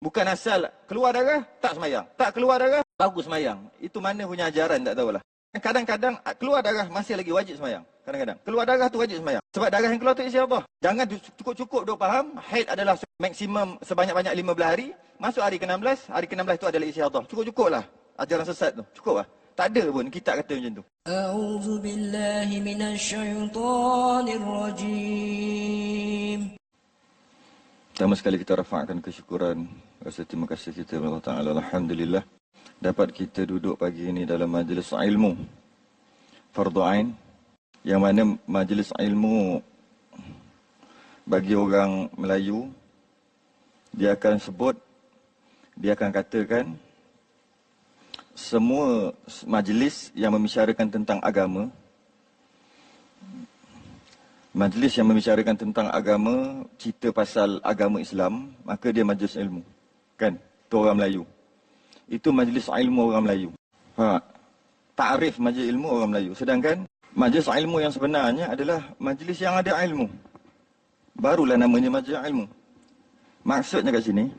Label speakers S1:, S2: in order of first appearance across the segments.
S1: Bukan asal keluar darah, tak semayang. Tak keluar darah, bagus semayang. Itu mana punya ajaran, tak tahulah. Kadang-kadang keluar darah masih lagi wajib semayang. Kadang-kadang. Keluar darah tu wajib semayang. Sebab darah yang keluar tu isi Allah. Jangan cukup-cukup duk faham. Haid adalah maksimum sebanyak-banyak 15 hari. Masuk hari ke-16. Hari ke-16 tu adalah isi Allah. Cukup-cukup lah. Ajaran sesat tu. Cukup lah. Tak ada pun kitab kata macam tu.
S2: A'udzu billahi minasyaitonir rajim.
S1: Pertama sekali kita rafa'kan kesyukuran. Rasa terima kasih kita kepada Allah Ta'ala. Alhamdulillah. Dapat kita duduk pagi ini dalam majlis ilmu. Fardu Ain. Yang mana majlis ilmu bagi orang Melayu, dia akan sebut, dia akan katakan, semua majlis yang membicarakan tentang agama, majlis yang membicarakan tentang agama, cerita pasal agama Islam, maka dia majlis ilmu. Kan? Itu orang Melayu. Itu majlis ilmu orang Melayu. Ta'rif majlis ilmu orang Melayu. Sedangkan majlis ilmu yang sebenarnya adalah majlis yang ada ilmu. Barulah namanya majlis ilmu. Maksudnya kat sini,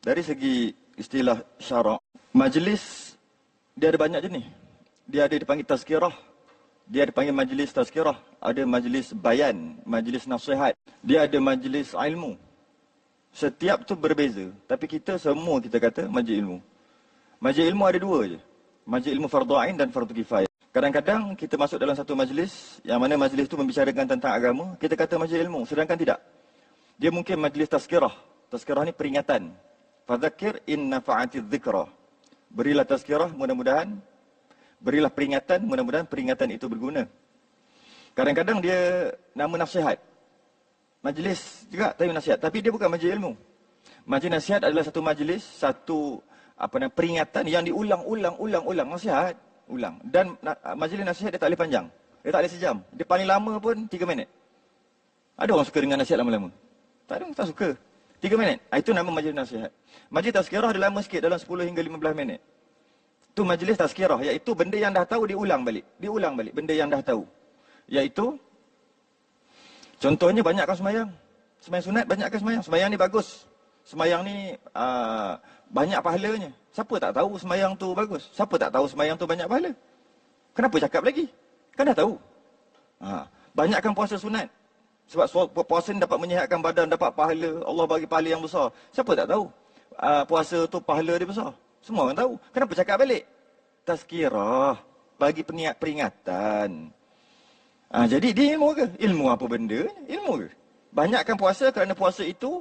S1: dari segi istilah syarak, majlis dia ada banyak jenis. Dia ada dipanggil tazkirah. Dia dipanggil majlis tazkirah. Ada majlis bayan, majlis nasihat. Dia ada majlis ilmu. Setiap tu berbeza. Tapi kita semua kita kata majlis ilmu. Majlis ilmu ada dua je. Majlis ilmu fardu ain dan fardu kifayah. Kadang-kadang kita masuk dalam satu majlis, yang mana majlis tu membicarakan tentang agama, kita kata majlis ilmu. Sedangkan tidak. Dia mungkin majlis tazkirah. Tazkirah ni peringatan. Fadzakir in nafa'ati dzikra. Berilah tazkirah, mudah-mudahan. Berilah peringatan, mudah-mudahan peringatan itu berguna. Kadang-kadang dia nama nasihat. Majlis juga tapi nasihat. Tapi dia bukan majlis ilmu. Majlis nasihat adalah satu majlis, satu peringatan yang diulang-ulang nasihat. Ulang. Dan majlis nasihat dia tak boleh panjang. Dia tak boleh sejam. Dia paling lama pun 3 minit. Ada orang suka dengan nasihat lama-lama? Tak ada, tak suka. 3 minit. Itu nama majlis nasihat. Majlis tazkirah dia lama sikit, dalam 10 hingga 15 minit. Itu majlis tazkirah, iaitu benda yang dah tahu diulang balik. Diulang balik benda yang dah tahu. Iaitu contohnya banyakkan semayang. Semayang sunat banyakkan semayang. Semayang ni bagus. Semayang ni banyak pahalanya. Siapa tak tahu semayang tu bagus? Siapa tak tahu semayang tu banyak pahala? Kenapa cakap lagi? Kan dah tahu. Banyakkan puasa sunat. Sebab puasa ni dapat menyihatkan badan, dapat pahala. Allah bagi pahala yang besar. Siapa tak tahu puasa tu pahala dia besar? Semua orang tahu. Kenapa cakap balik? Tazkirah. Bagi peringatan. Jadi dia ilmu ke? Ilmu apa benda? Ilmu ke? Banyakkan puasa kerana puasa itu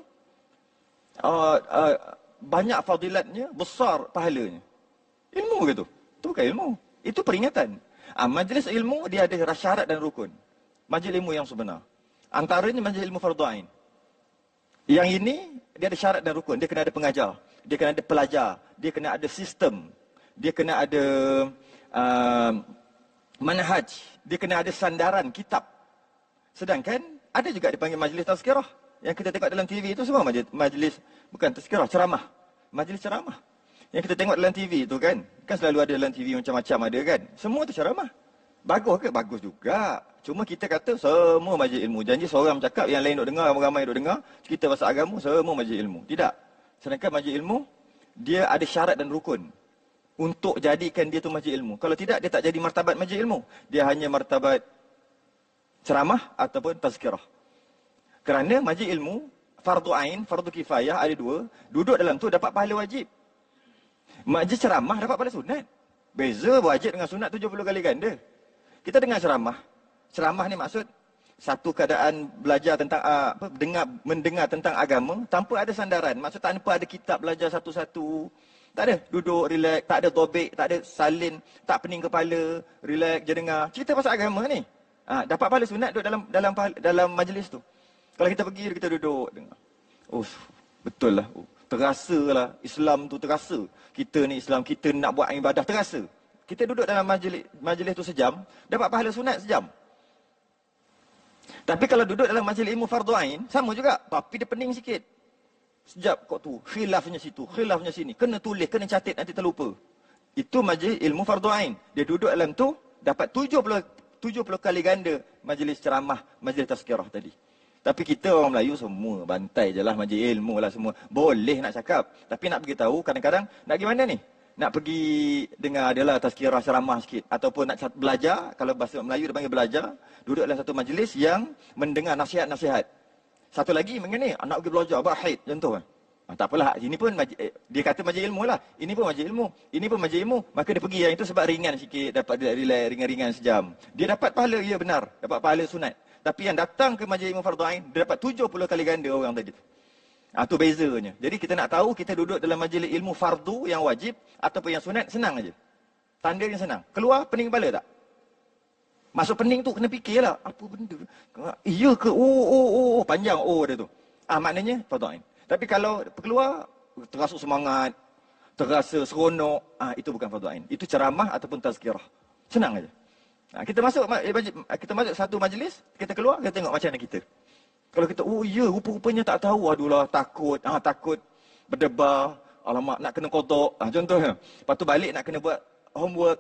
S1: banyak fadilatnya, besar pahalanya. Ilmu ke tu? Itu bukan ilmu. Itu peringatan. Majlis ilmu dia ada syarat dan rukun. Majlis ilmu yang sebenar. Antaranya majlis ilmu fardu ain. Yang ini dia ada syarat dan rukun. Dia kena ada pengajar, dia kena ada pelajar, dia kena ada sistem, dia kena ada manhaj, dia kena ada sandaran kitab. Sedangkan ada juga dipanggil majlis tazkirah. Yang kita tengok dalam TV itu semua majlis bukan tazkirah, ceramah. Majlis ceramah. Yang kita tengok dalam TV itu kan selalu ada dalam TV macam-macam ada kan. Semua tu ceramah. Bagus ke? Bagus juga. Cuma kita kata semua majlis ilmu. Janji seorang cakap, yang lain duk dengar, ramai duk dengar. Cerita pasal agama, semua majlis ilmu. Tidak. Sedangkan majlis ilmu, dia ada syarat dan rukun. Untuk jadikan dia tu majlis ilmu. Kalau tidak, dia tak jadi martabat majlis ilmu. Dia hanya martabat ceramah ataupun tazkirah. Kerana majlis ilmu, fardu ain, fardu kifayah ada dua. Duduk dalam tu dapat pahala wajib. Majlis ceramah dapat pahala sunat. Beza wajib dengan sunat 70 kali ganda. Kita dengar ceramah. Ceramah ni maksud satu keadaan belajar tentang mendengar tentang agama tanpa ada sandaran. Maksud tanpa ada kitab belajar satu-satu. Tak ada duduk relax, tak ada tobik, tak ada salin, tak pening kepala, relax je dengar. Cerita pasal agama ni. Dapat pahala sunat duduk dalam majlis tu. Kalau kita pergi kita duduk dengar. Oh, betul lah. Terasa lah Islam tu terasa. Kita ni Islam, kita nak buat ibadah terasa. Kita duduk dalam majlis tu sejam, dapat pahala sunat sejam. Tapi kalau duduk dalam majlis ilmu fardu ain, sama juga. Tapi dia pening sikit. Sekejap kok tu, khilafnya situ, khilafnya sini. Kena tulis, kena catat, nanti terlupa. Itu majlis ilmu fardu ain. Dia duduk dalam tu, dapat 70 kali ganda majlis ceramah, majlis tazkirah tadi. Tapi kita orang Melayu semua bantai je lah, majlis ilmu lah semua. Boleh nak cakap. Tapi nak beritahu kadang-kadang nak pergi mana ni? Nak pergi dengar adalah tazkirah ceramah sikit. Ataupun nak belajar, kalau bahasa Melayu dia panggil belajar. Duduk dalam satu majlis yang mendengar nasihat-nasihat. Satu lagi mengenai nak pergi belajar, haid contoh. Tak apalah, sini pun dia kata majlis ilmu lah. Ini pun majlis ilmu, ini pun majlis ilmu. Maka dia pergi yang itu sebab ringan sikit, dapat relax, ringan-ringan sejam. Dia dapat pahala, ya benar. Dapat pahala sunat. Tapi yang datang ke majlis ilmu fardu ain, dia dapat 70 kali ganda orang tadi tu. Itu bezanya. Jadi kita nak tahu, kita duduk dalam majlis ilmu fardu yang wajib ataupun yang sunat, senang aja. Tanda yang senang. Keluar pening kepala tak? Masuk pening tu kena fikirlah, apa benda? Iya ke? Oh, panjang dia tu. Maknanya fardu ain. Tapi kalau keluar terasa semangat, terasa seronok, itu bukan fardu ain. Itu ceramah ataupun tazkirah. Senang aja. Kita masuk satu majlis, kita keluar, kita tengok macam mana kita. Kalau kita, rupa-rupanya tak tahu, adulah, takut berdebar, alamak, nak kena kodok, contohnya. Lepas tu balik nak kena buat homework.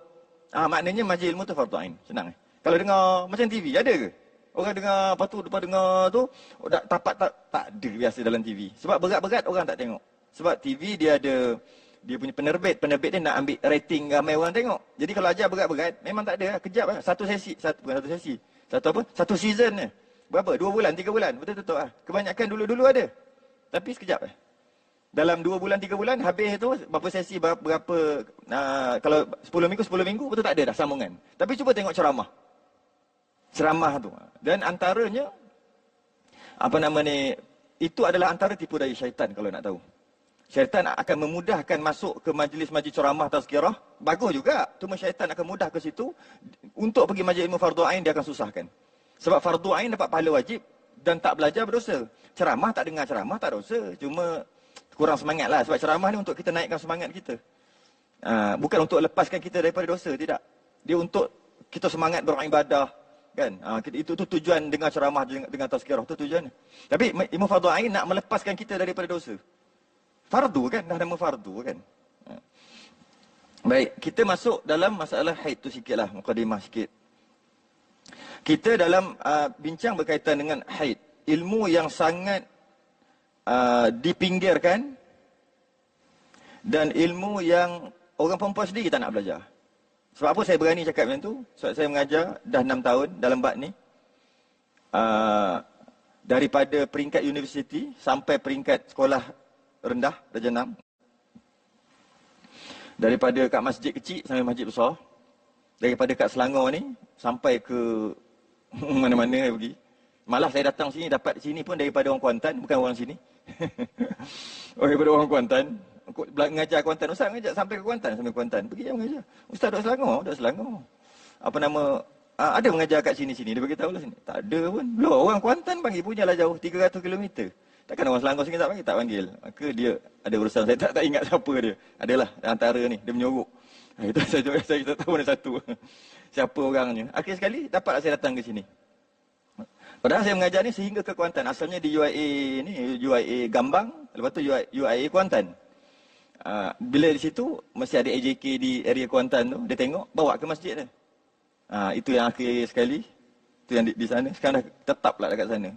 S1: Maknanya majlis ilmu tu fardu ain. Senang. Kalau dengar macam TV, ada ke? Orang dengar, lepas dengar tu, tak ada biasa dalam TV. Sebab berat-berat orang tak tengok. Sebab TV dia ada, dia punya penerbit dia nak ambil rating ramai orang tengok. Jadi kalau ajar berat-berat, memang tak ada lah, kejap lah. Satu season ni. Berapa? 2 bulan, 3 bulan. Betul-betul lah. Kebanyakan dulu-dulu ada. Tapi sekejap lah. Dalam 2 bulan, 3 bulan, habis tu, berapa sesi, kalau 10 minggu, betul tak ada dah sambungan. Tapi cuba tengok ceramah. Ceramah tu. Dan antaranya, itu adalah antara tipu daya syaitan kalau nak tahu. Syaitan akan memudahkan masuk ke majlis-majlis ceramah tazkirah. Bagus juga. Cuma syaitan akan mudah ke situ. Untuk pergi majlis ilmu fardu ain, dia akan susahkan. Sebab fardu ain dapat pahala wajib dan tak belajar berdosa. Ceramah tak dengar ceramah tak dosa. Cuma kurang semangat lah. Sebab ceramah ni untuk kita naikkan semangat kita. Bukan untuk lepaskan kita daripada dosa. Tidak. Dia untuk kita semangat beribadah. Kan? Itu tujuan dengar ceramah dengan tazkirah. Itu tujuan. Tapi ilmu fardu ain nak melepaskan kita daripada dosa. Fardu kan? Dah nama fardu kan? Baik, kita masuk dalam masalah haid tu sikit lah. Mukadimah sikit. Kita dalam bincang berkaitan dengan haid. Ilmu yang sangat dipinggirkan. Dan ilmu yang orang perempuan sendiri tak nak belajar. Sebab apa saya berani cakap macam tu? Sebab saya mengajar dah 6 tahun dalam bab ni. Daripada peringkat universiti sampai peringkat sekolah rendah, darjah 6. Daripada kat masjid kecil sampai masjid besar. Daripada kat Selangor ni sampai ke mana-mana pergi. Malah saya datang sini, dapat sini pun daripada orang Kuantan, bukan orang sini. Daripada orang Kuantan. Mengajar Kuantan. Ustaz mengajar sampai ke Kuantan. Pergi yang mengajar. Ustaz duduk Selangor. Ada mengajar kat sini-sini. Dia beritahu lah sini. Tak ada pun. Loh, orang Kuantan panggil punyalah jauh 300 km. Takkan orang Selangor sini tak panggil. Maka dia ada urusan, saya tak ingat siapa dia. Adalah antara ni, dia menyorok. Itu saya tak tahu mana satu. Siapa orangnya. Akhir sekali, dapatlah saya datang ke sini. Padahal saya mengajar ni sehingga ke Kuantan. Asalnya di UIA Gambang. Lepas tu UIA Kuantan. Bila di situ, mesti ada AJK di area Kuantan tu. Dia tengok, bawa ke masjid dia. Itu yang akhir sekali. Itu yang di sana. Sekarang dah tetaplah dekat sana.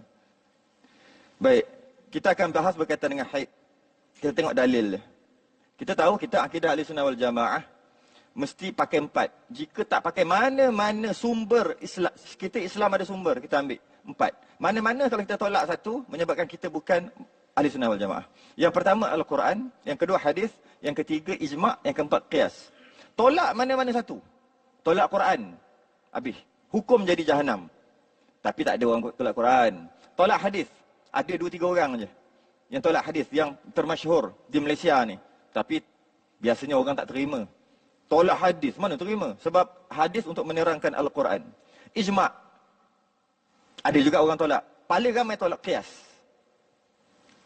S1: Baik. Kita akan bahas berkaitan dengan haid. Kita tengok dalil dia. Kita tahu kita akidah Ahlussunnah wal Jamaah mesti pakai 4. Jika tak pakai mana-mana sumber Islam, kita Islam ada sumber, kita ambil 4. Mana-mana kalau kita tolak satu, menyebabkan kita bukan Ahlussunnah wal Jamaah. Yang pertama Al-Quran, yang kedua hadis, yang ketiga ijma', yang keempat qiyas. Tolak mana-mana satu. Tolak Quran, habis. Hukum jadi jahanam. Tapi tak ada orang tolak Quran. Tolak hadis. Ada 2-3 orang je yang tolak hadis yang termasyhur di Malaysia ni. Tapi biasanya orang tak terima. Tolak hadis, mana terima? Sebab hadis untuk menerangkan Al-Quran. Ijma'. Ada juga orang tolak. Paling ramai tolak qiyas.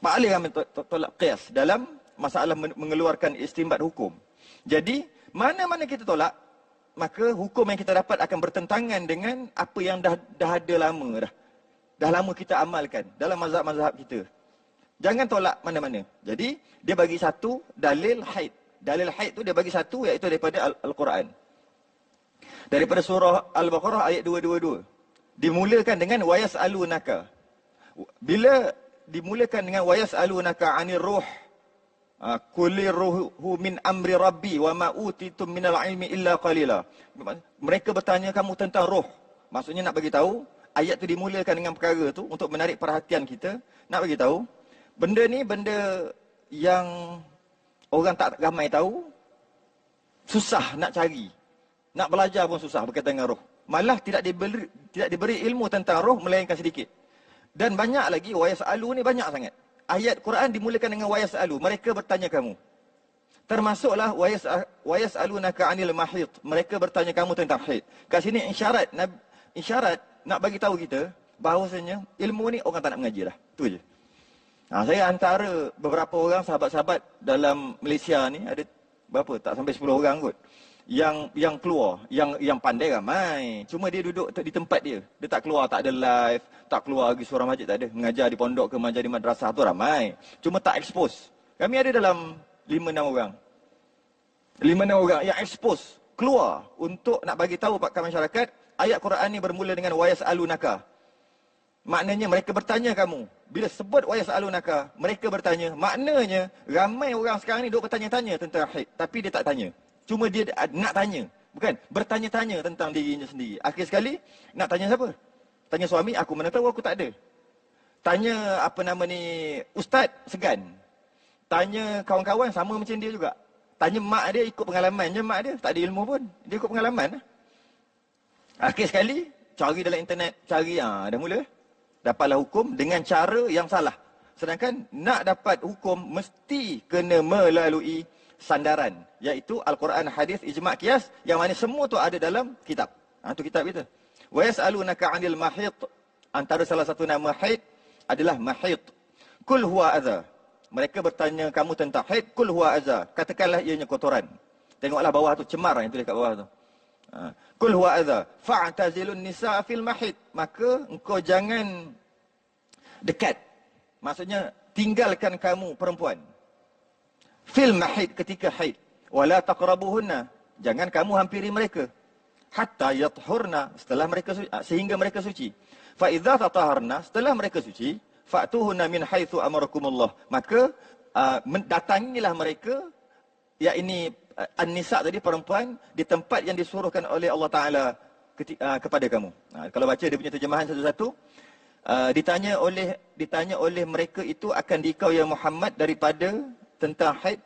S1: Paling ramai tolak qiyas dalam masalah mengeluarkan istinbat hukum. Jadi, mana-mana kita tolak, maka hukum yang kita dapat akan bertentangan dengan apa yang dah ada lama dah. Dah lama kita amalkan dalam mazhab-mazhab kita. Jangan tolak mana-mana. Jadi, dia bagi satu dalil haid. Dalil haid tu dia bagi satu, iaitu daripada Al-Quran. Daripada surah Al-Baqarah ayat 222. Dimulakan dengan wa yas'alunaka. Bila dimulakan dengan wayas'alunaka 'anir ruh, kulir ruhu min amri rabbi wa ma utitum minal ilmi illa qalila. Mereka bertanya kamu tentang roh. Maksudnya nak bagi tahu, ayat tu dimulakan dengan perkara tu untuk menarik perhatian kita, nak bagi tahu benda ni benda yang orang tak ramai tahu, susah nak cari. Nak belajar pun susah berkaitan dengan roh. Malah tidak diberi ilmu tentang roh melainkan sedikit. Dan banyak lagi wayas'alu ni banyak sangat. Ayat Quran dimulakan dengan wayas'alu, mereka bertanya kamu. Termasuklah wayas'alunaka 'anil mahid, mereka bertanya kamu tentang haid. Kat sini isyarat nak bagi tahu kita bahawasanya ilmu ni orang tak nak mengaji dah. Tu je. Saya antara beberapa orang sahabat-sahabat dalam Malaysia ni, ada berapa? Tak sampai 10 orang kot. Yang keluar, yang pandai ramai. Cuma dia duduk di tempat dia. Dia tak keluar, tak ada live, tak keluar pergi suara masjid, tak ada. Mengajar di pondok ke mengajar di madrasah tu ramai. Cuma tak expose. Kami ada dalam 5-6 orang. 5-6 orang yang expose, keluar untuk nak bagi tahu pada masyarakat, ayat Quran ni bermula dengan wayas'alunaka. Maknanya mereka bertanya kamu. Bila sebut wayas'alunaka, mereka bertanya. Maknanya ramai orang sekarang ni duk bertanya-tanya tentang haid, tapi dia tak tanya. Cuma dia nak tanya. Bukan, bertanya-tanya tentang dirinya sendiri. Akhir sekali, nak tanya siapa? Tanya suami, aku mana tahu, aku tak ada. Tanya apa nama ni, ustaz, segan. Tanya kawan-kawan, sama macam dia juga. Tanya mak dia, ikut pengalamannya mak dia. Tak ada ilmu pun, dia ikut pengalaman. Akhir sekali, cari dalam internet, cari, dah mula. Dapatlah hukum dengan cara yang salah. Sedangkan nak dapat hukum, mesti kena melalui sandaran, iaitu Al-Quran, hadis, ijma', qiyas, yang mana semua tu ada dalam kitab. Itu kitab kita. Wa yas'alunaka 'anil mahid, antara salah satu nama haid adalah mahid. Kul huwa adza. Mereka bertanya kamu tentang haid, kul huwa adza. Katakanlah ianya kotoran. Tengoklah bawah tu, cemar yang tulis kat bawah tu. Kul huwa adza fa'tazilun nisaa fil mahid. Maka engkau jangan dekat. Maksudnya tinggalkan kamu perempuan fil mahid, ketika haid. Wala taqrabuhunna, jangan kamu hampiri mereka. Hatta yathurna, setelah mereka sehingga mereka suci. Fa idza tataharna, setelah mereka suci, fa'tuhunna min haitsu amarakumullah. Maka datangilah mereka, yakni an-nisa tadi, perempuan, di tempat yang disuruhkan oleh Allah Taala kepada kamu. Kalau baca dia punya terjemahan satu-satu, ditanya oleh mereka itu akan dikau ya Muhammad daripada tentang haid,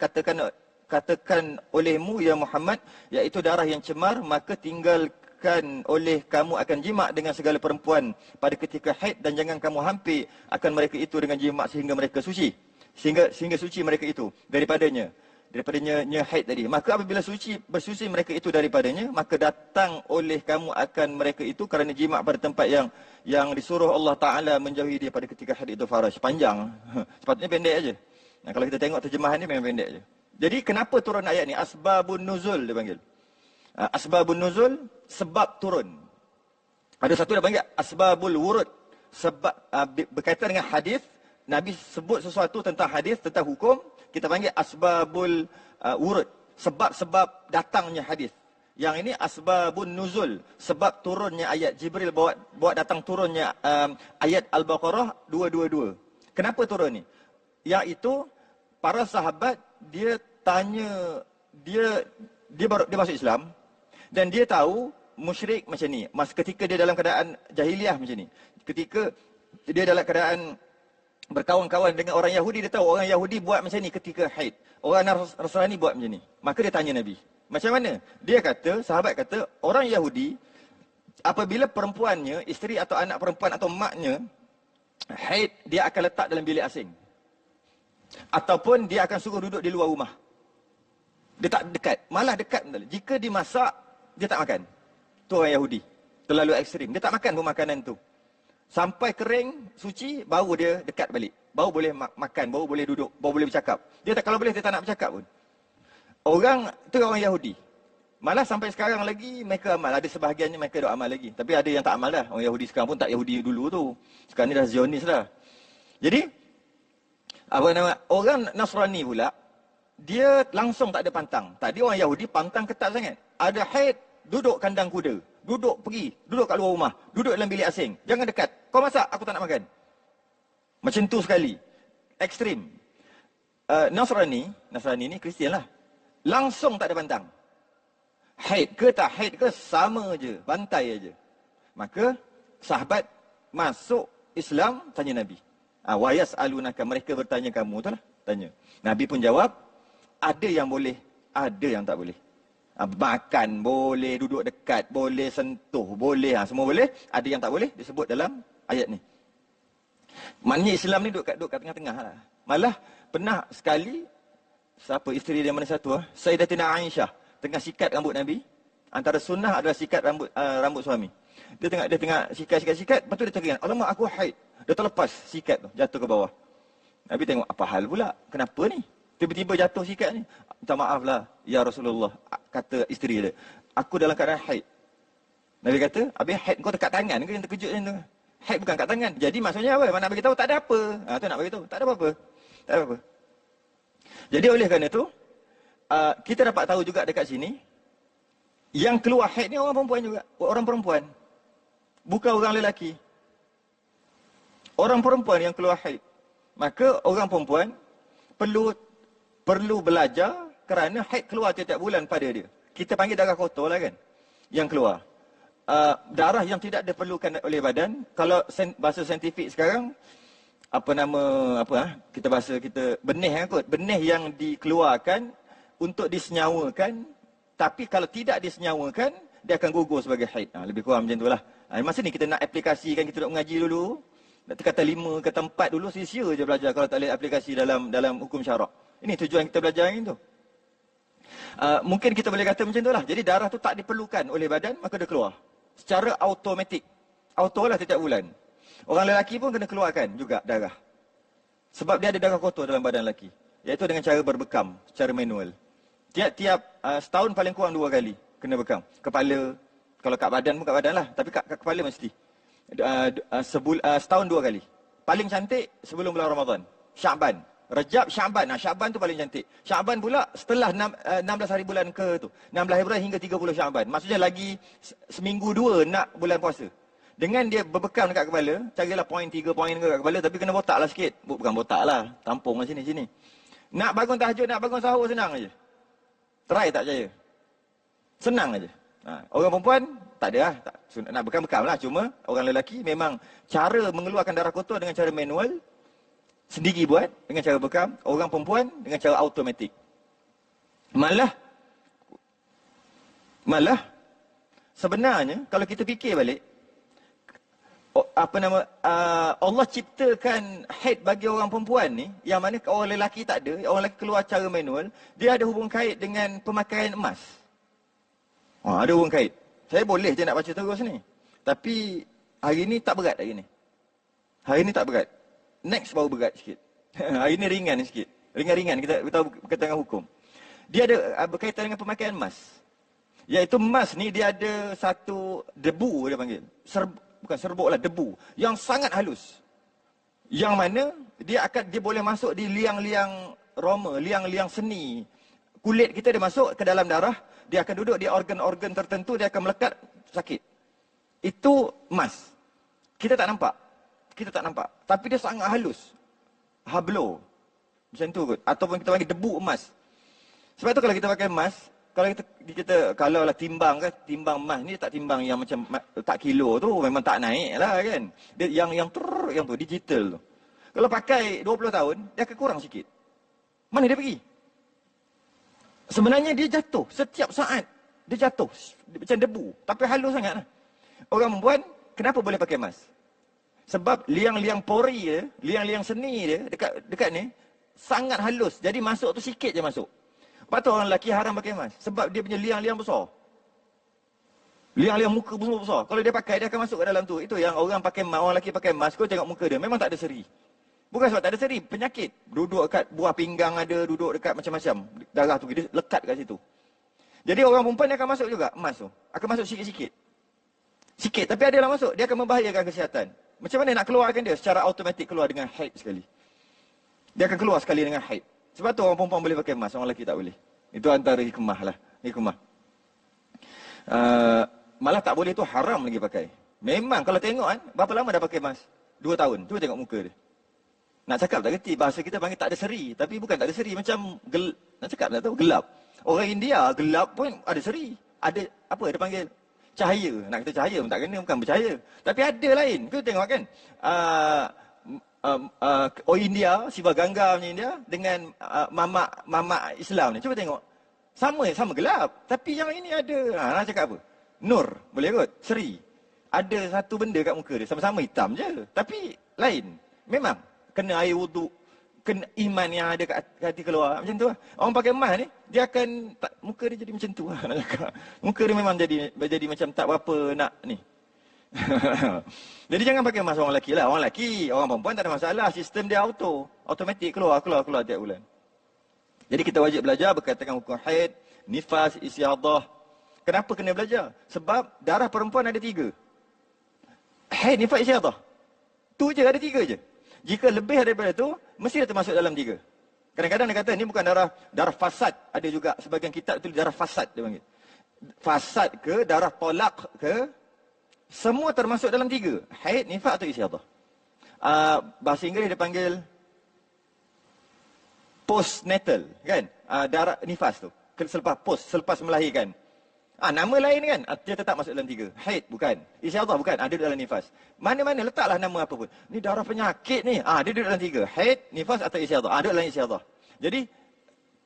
S1: katakan olehmu ya Muhammad, iaitu darah yang cemar, maka tinggalkan oleh kamu akan jima' dengan segala perempuan pada ketika haid, dan jangan kamu hampir akan mereka itu dengan jima' sehingga mereka suci. Sehingga suci mereka itu daripadanya haid tadi. Maka apabila bersuci mereka itu daripadanya, maka datang oleh kamu akan mereka itu kerana jima' pada tempat yang disuruh Allah Ta'ala menjauhi dia pada ketika haid itu faraj. Panjang. Sepatutnya pendek aja. Kalau kita tengok terjemahan ni memang pendek je. Jadi kenapa turun ayat ni? Asbabun nuzul dia panggil. Asbabun nuzul, sebab turun. Ada satu dia panggil asbabul wurud. Sebab berkaitan dengan hadis, Nabi sebut sesuatu tentang hadis, tentang hukum, kita panggil asbabul wurud. Sebab-sebab datangnya hadis. Yang ini asbabun nuzul, sebab turunnya ayat. Jibril bawa datang turunnya ayat Al-Baqarah 222. Kenapa turun ni? Iaitu para sahabat, dia tanya, dia masuk Islam dan dia tahu musyrik macam ni. Ketika dia dalam keadaan jahiliah macam ni, ketika dia dalam keadaan berkawan-kawan dengan orang Yahudi, dia tahu orang Yahudi buat macam ni ketika haid, orang Nasrani buat macam ni. Maka dia tanya Nabi, macam mana? Dia kata, sahabat kata, orang Yahudi apabila perempuannya, isteri atau anak perempuan atau maknya haid, dia akan letak dalam bilik asing. Ataupun dia akan suruh duduk di luar rumah. Dia tak dekat. Malah dekat. Jika dimasak, dia tak makan. Tu orang Yahudi. Terlalu ekstrim. Dia tak makan pun makanan tu. Sampai kering, suci, baru dia dekat balik. Baru boleh makan, baru boleh duduk, baru boleh bercakap. Dia tak, kalau boleh, dia tak nak bercakap pun. Tu orang Yahudi. Malah sampai sekarang lagi, mereka amal. Ada sebahagiannya mereka dok amal lagi. Tapi ada yang tak amal dah. Orang Yahudi sekarang pun tak Yahudi dulu tu. Sekarang ni dah Zionis dah. Jadi, orang Nasrani pula, dia langsung tak ada pantang. Tadi orang Yahudi pantang ketat sangat. Ada haid, duduk kandang kuda. Duduk kat luar rumah. Duduk dalam bilik asing. Jangan dekat. Kau masak, aku tak nak makan. Macam tu sekali. Ekstrim. Nasrani ni Kristian lah. Langsung tak ada pantang. Haid ke tak haid ke sama je, bantai aja. Maka sahabat masuk Islam tanya Nabi. Wa yas'alunaka, mereka bertanya kamu tu lah, tanya. Nabi pun jawab, ada yang boleh, ada yang tak boleh. Makan boleh, duduk dekat boleh, sentuh boleh, semua boleh. Ada yang tak boleh disebut dalam ayat ni. Maknanya Islam ni duduk kat tengah-tengah lah. Malah pernah sekali, siapa isteri dia mana satu, Sayyidatina Aisyah tengah sikat rambut Nabi. Antara sunnah adalah sikat rambut suami. Dia tengah sikat, lepas tu dia teringat, alamak aku haid. Dia terlepas sikat tu, jatuh ke bawah. Nabi tengok, apa hal pula? Kenapa ni? Tiba-tiba jatuh sikat ni. Minta maaf lah, ya Rasulullah, kata isteri dia. Aku dalam keadaan haid. Nabi kata, habis haid kau dekat tangan ke yang terkejut ni tu? Haid bukan kat tangan. Jadi maksudnya apa? Nak bagi tahu tak ada apa. Tu nak bagi tahu, tak ada apa-apa. Tak ada apa-apa. Jadi oleh kerana tu, kita dapat tahu juga dekat sini, yang keluar haid ni orang perempuan juga. Orang perempuan. Bukan orang lelaki. Orang perempuan yang keluar haid. Maka orang perempuan perlu belajar kerana haid keluar tiap-tiap bulan pada dia. Kita panggil darah kotor lah kan. Yang keluar. Darah yang tidak diperlukan oleh badan. Kalau bahasa saintifik sekarang, benih kot. Benih yang dikeluarkan untuk disenyawakan. Tapi kalau tidak disenyawakan, dia akan gugur sebagai haid. Lebih kurang macam itulah. Masa ni kita nak aplikasikan, kita nak mengaji dulu. Nak kata 5, kata 4 dulu, sia-sia je belajar kalau tak boleh aplikasi dalam hukum syarak. Ini tujuan kita belajar yang tu. Mungkin kita boleh kata macam itulah. Jadi darah tu tak diperlukan oleh badan, maka dia keluar. Secara automatik. Auto lah tiap bulan. Orang lelaki pun kena keluarkan juga darah. Sebab dia ada darah kotor dalam badan lelaki. Iaitu dengan cara berbekam, secara manual. Tiap-tiap setahun paling kurang 2 kali kena bekam. Kepala, kalau kat badan pun kat badan lah. Tapi kat kepala mesti. Setahun 2 kali. Paling cantik sebelum bulan Ramadan. Sya'ban. Rejab, Sya'ban. Sya'ban tu paling cantik. Sya'ban pula setelah 16 hari bulan ke tu. 16 hari bulan hingga 30 Sya'ban. Maksudnya lagi seminggu 2 nak bulan puasa. Dengan dia berbekam dekat kepala, carilah poin 3 poin ke kat kepala, tapi kena botak lah sikit. Bukan botak lah. Tampung lah sini. Nak bangun tahajud, nak bangun sahur senang aja. Try tak percaya. Senang aja. Orang perempuan, tak ada lah. Nak bekam-bekam lah. Cuma orang lelaki memang cara mengeluarkan darah kotor dengan cara manual, sendiri buat dengan cara bekam. Orang perempuan dengan cara automatik. Malah sebenarnya kalau kita fikir balik, Allah ciptakan haid bagi orang perempuan ni, yang mana orang lelaki tak ada. Orang lelaki keluar cara manual. Dia ada hubung kait dengan pemakaian emas. Ada hubung kait. Saya boleh je nak baca terus ni. Tapi hari ni tak berat hari ni. Hari ni tak berat. Next baru berat sikit. Hari ni ringan sikit. Ringan-ringan kita tahu berkaitan dengan hukum. Dia ada berkaitan dengan pemakaian emas. Iaitu emas ni dia ada satu debu dia panggil. Bukan serbuk lah, debu. Yang sangat halus. Yang mana dia boleh masuk di liang-liang roma, liang-liang seni. Kulit kita dia masuk ke dalam darah, dia akan duduk di organ-organ tertentu, dia akan melekat, sakit. Itu emas. Kita tak nampak. Tapi dia sangat halus. Hablo. Macam tu kot. Ataupun kita panggil debu emas. Sebab tu kalau kita pakai emas, kalau lah timbang emas ni tak timbang yang macam tak kilo tu, memang tak naik lah kan. Dia yang tu digital tu. Kalau pakai 20 tahun, dia akan kurang sikit. Mana dia pergi? Sebenarnya dia jatuh setiap saat. Dia jatuh macam debu, tapi halus sangat lah. Orang perempuan kenapa boleh pakai emas? Sebab liang-liang pori dia, liang-liang seni dia dekat ni sangat halus. Jadi masuk tu sikit je masuk. Lepas tu orang lelaki haram pakai emas. Sebab dia punya liang-liang besar. Liang-liang muka semua besar. Kalau dia pakai, dia akan masuk ke dalam tu. Itu yang orang pakai emas, orang lelaki pakai emas, kau tengok muka dia, memang tak ada seri. Bukan sebab tak ada seri, penyakit. Duduk dekat buah pinggang ada, duduk dekat macam-macam. Darah tu, dia lekat kat situ. Jadi orang perempuan dia akan masuk juga emas tu. Akan masuk sikit-sikit. Sikit, tapi adalah masuk. Dia akan membahayakan kesihatan. Macam mana nak keluarkan dia? Secara automatik keluar dengan haid sekali. Dia akan keluar sekali dengan haid. Sebab tu orang perempuan boleh pakai emas, orang lelaki tak boleh. Itu antara hikmah lah. Hikmah. Malah tak boleh tu haram lagi pakai. Memang kalau tengok kan, berapa lama dah pakai emas? 2 tahun. Cuba tengok muka dia. Nak cakap tak kerti, bahasa kita panggil tak ada seri. Tapi bukan tak ada seri, macam nak cakap tak tahu, gelap. Orang India gelap pun ada seri. Ada apa, dia panggil cahaya. Nak kata cahaya pun tak kena, bukan bercahaya. Tapi ada lain. Kau tengok kan, orang India, Siva Gangga punya India, dengan mamak Islam ni. Cuba tengok. Sama gelap. Tapi yang ini ada, nak cakap apa? Nur, boleh kot? Seri. Ada satu benda kat muka dia, sama-sama hitam je. Tapi lain. Memang. Kena air wuduk, kena iman yang ada kat hati keluar. Macam tu lah. Orang pakai emas ni, dia akan, muka dia jadi macam tu lah nak cakap. Muka dia memang jadi macam tak berapa nak ni. Jadi jangan pakai emas orang lelaki lah. Orang lelaki, orang perempuan tak ada masalah. Sistem dia automatik keluar tiap bulan. Jadi kita wajib belajar berkaitan dengan hukum haid, nifas, istihadah. Kenapa kena belajar? Sebab darah perempuan ada 3. Haid, nifas, istihadah. Tu je, ada 3 je. Jika lebih daripada tu, mesti dia termasuk dalam 3. Kadang-kadang dia kata, ni bukan darah fasad. Ada juga sebagian kitab tulis darah fasad, dia panggil. Fasad ke, darah tolak ke, semua termasuk dalam 3. Haid, nifas atau istihadah. Bahasa Inggeris dia panggil postnatal, kan? Darah nifas tu. Selepas melahirkan. Nama lain kan? Dia tetap masuk dalam 3. Haid bukan. Istihadah bukan. Dia duduk dalam nifas. Mana-mana letaklah nama apa pun. Ni darah penyakit ni. Dia duduk dalam 3. Haid, nifas atau istihadah. Duduk dalam istihadah. Jadi,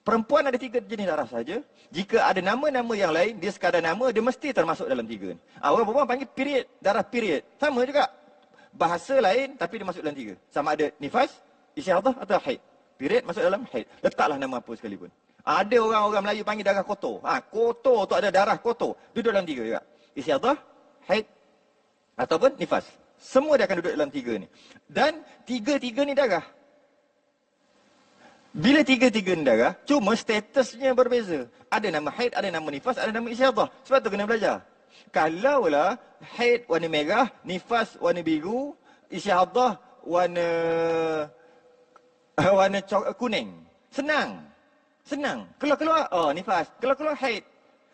S1: perempuan ada 3 jenis darah saja. Jika ada nama-nama yang lain, dia sekadar nama, dia mesti termasuk dalam 3 ni. Orang perempuan panggil period. Darah period. Sama juga. Bahasa lain, tapi dia masuk dalam 3. Sama ada nifas, istihadah atau haid. Period masuk dalam haid. Letaklah nama apa sekalipun. Ada orang-orang Melayu panggil darah kotor. Kotor tu ada darah kotor. Duduk dalam 3 juga. Istihadah, haid, ataupun nifas. Semua dia akan duduk dalam 3 ni. Dan 3-3 ni darah. Bila 3-3 ni darah, cuma statusnya berbeza. Ada nama haid, ada nama nifas, ada nama istihadah. Sebab tu kena belajar. Kalaulah haid warna merah, nifas warna biru, istihadah warna kuning. Senang. Keluar, nifas. Keluar haid.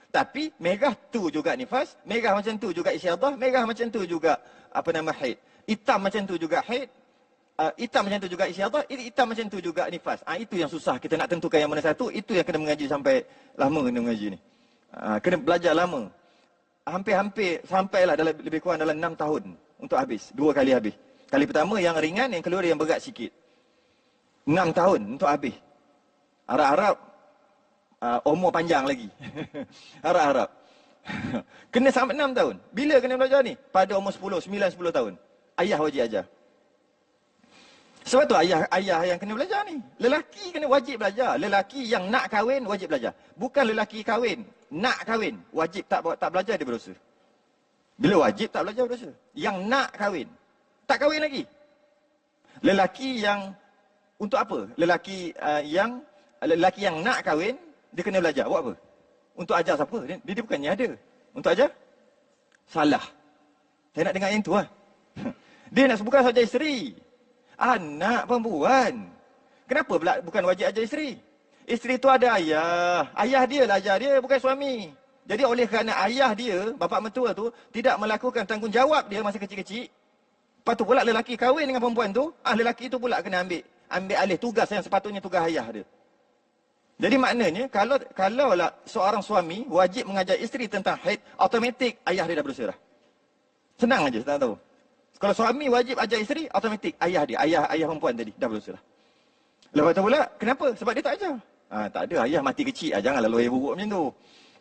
S1: Tapi merah tu juga nifas, merah macam tu juga istihadah, merah macam tu juga haid. Hitam macam tu juga haid. Hitam macam tu juga istihadah, hitam macam tu juga nifas. Itu yang susah kita nak tentukan yang mana satu. Itu yang kena mengaji sampai lama kena mengaji ni. Kena belajar lama. Hampir sampailah lebih kurang dalam 6 tahun untuk habis. 2 kali habis. Kali pertama yang ringan, yang kedua yang berat sikit. 6 tahun untuk habis. Harap-harap umur panjang lagi. Harap-harap. Kena sampai 6 tahun. Bila kena belajar ni? Pada umur 10 tahun. Ayah wajib ajar. Sebab tu ayah yang kena belajar ni. Lelaki kena wajib belajar. Lelaki yang nak kahwin wajib belajar. Bukan lelaki kahwin, nak kahwin, wajib tak belajar dia berdosa. Bila wajib tak belajar berdosa. Yang nak kahwin, tak kahwin lagi. Lelaki yang untuk apa? Lelaki yang nak kahwin, dia kena belajar. Buat apa? Untuk ajar siapa? Dia bukannya ada. Untuk ajar? Salah. Saya nak dengar yang tu lah. Dia nak bukan saja isteri. Anak perempuan. Kenapa bukan wajib ajar isteri? Isteri tu ada ayah. Ayah dia lah ajar dia, bukan suami. Jadi oleh kerana ayah dia, bapa mentua tu, tidak melakukan tanggungjawab dia masa kecil-kecil. Lepas tu pula lelaki kahwin dengan perempuan tu, lelaki tu pula kena ambil alih tugas yang sepatutnya tugas ayah dia. Jadi maknanya, kalau lah seorang suami wajib mengajar isteri tentang haid, automatik ayah dia dah berdosa dah. Senang aja, tak tahu. Kalau suami wajib ajar isteri, automatik ayah perempuan tadi dah berdosa dah. Lepas tu pula, kenapa? Sebab dia tak ajar. Tak ada, ayah mati kecil. Janganlah lawyer buruk macam tu.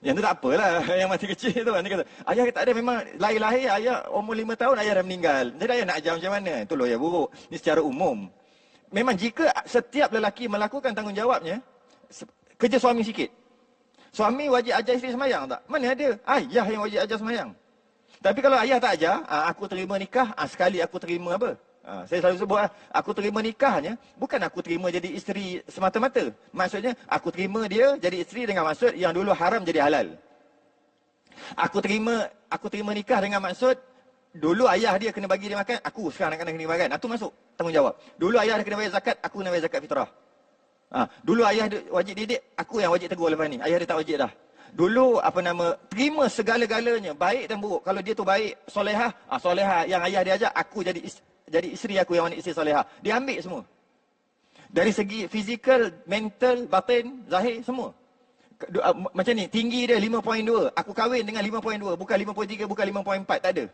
S1: Yang tu tak apalah, yang mati kecil tu. Dia kata, ayah tak ada, memang lahir, ayah umur 5 tahun, ayah dah meninggal. Jadi ayah nak ajar macam mana? Itu lawyer buruk. Ini secara umum. Memang jika setiap lelaki melakukan tanggungjawabnya, kerja suami sikit. Suami wajib ajar isteri semayang tak? Mana ada? Ayah yang wajib ajar semayang. Tapi kalau ayah tak ajar, aku terima nikah, sekali aku terima apa? Saya selalu sebut, aku terima nikahnya, bukan aku terima jadi isteri semata-mata. Maksudnya, aku terima dia jadi isteri dengan maksud yang dulu haram jadi halal. Aku terima nikah dengan maksud, dulu ayah dia kena bagi dia makan, aku sekarang nak kena makan. Itu masuk tanggungjawab. Dulu ayah dia kena bayar zakat, aku kena bayar zakat fitrah. Dulu ayah dia wajib didik, aku yang wajib tegur lepas ni. Ayah dia tak wajib dah. Dulu terima segala-galanya, baik dan buruk. Kalau dia tu baik, solehah, solehah yang ayah dia ajar, aku jadi isteri aku yang isteri solehah. Dia ambil semua. Dari segi fizikal, mental, batin, zahir, semua. Macam ni, tinggi dia 5.2. Aku kahwin dengan 5.2. Bukan 5.3, bukan 5.4. Tak ada.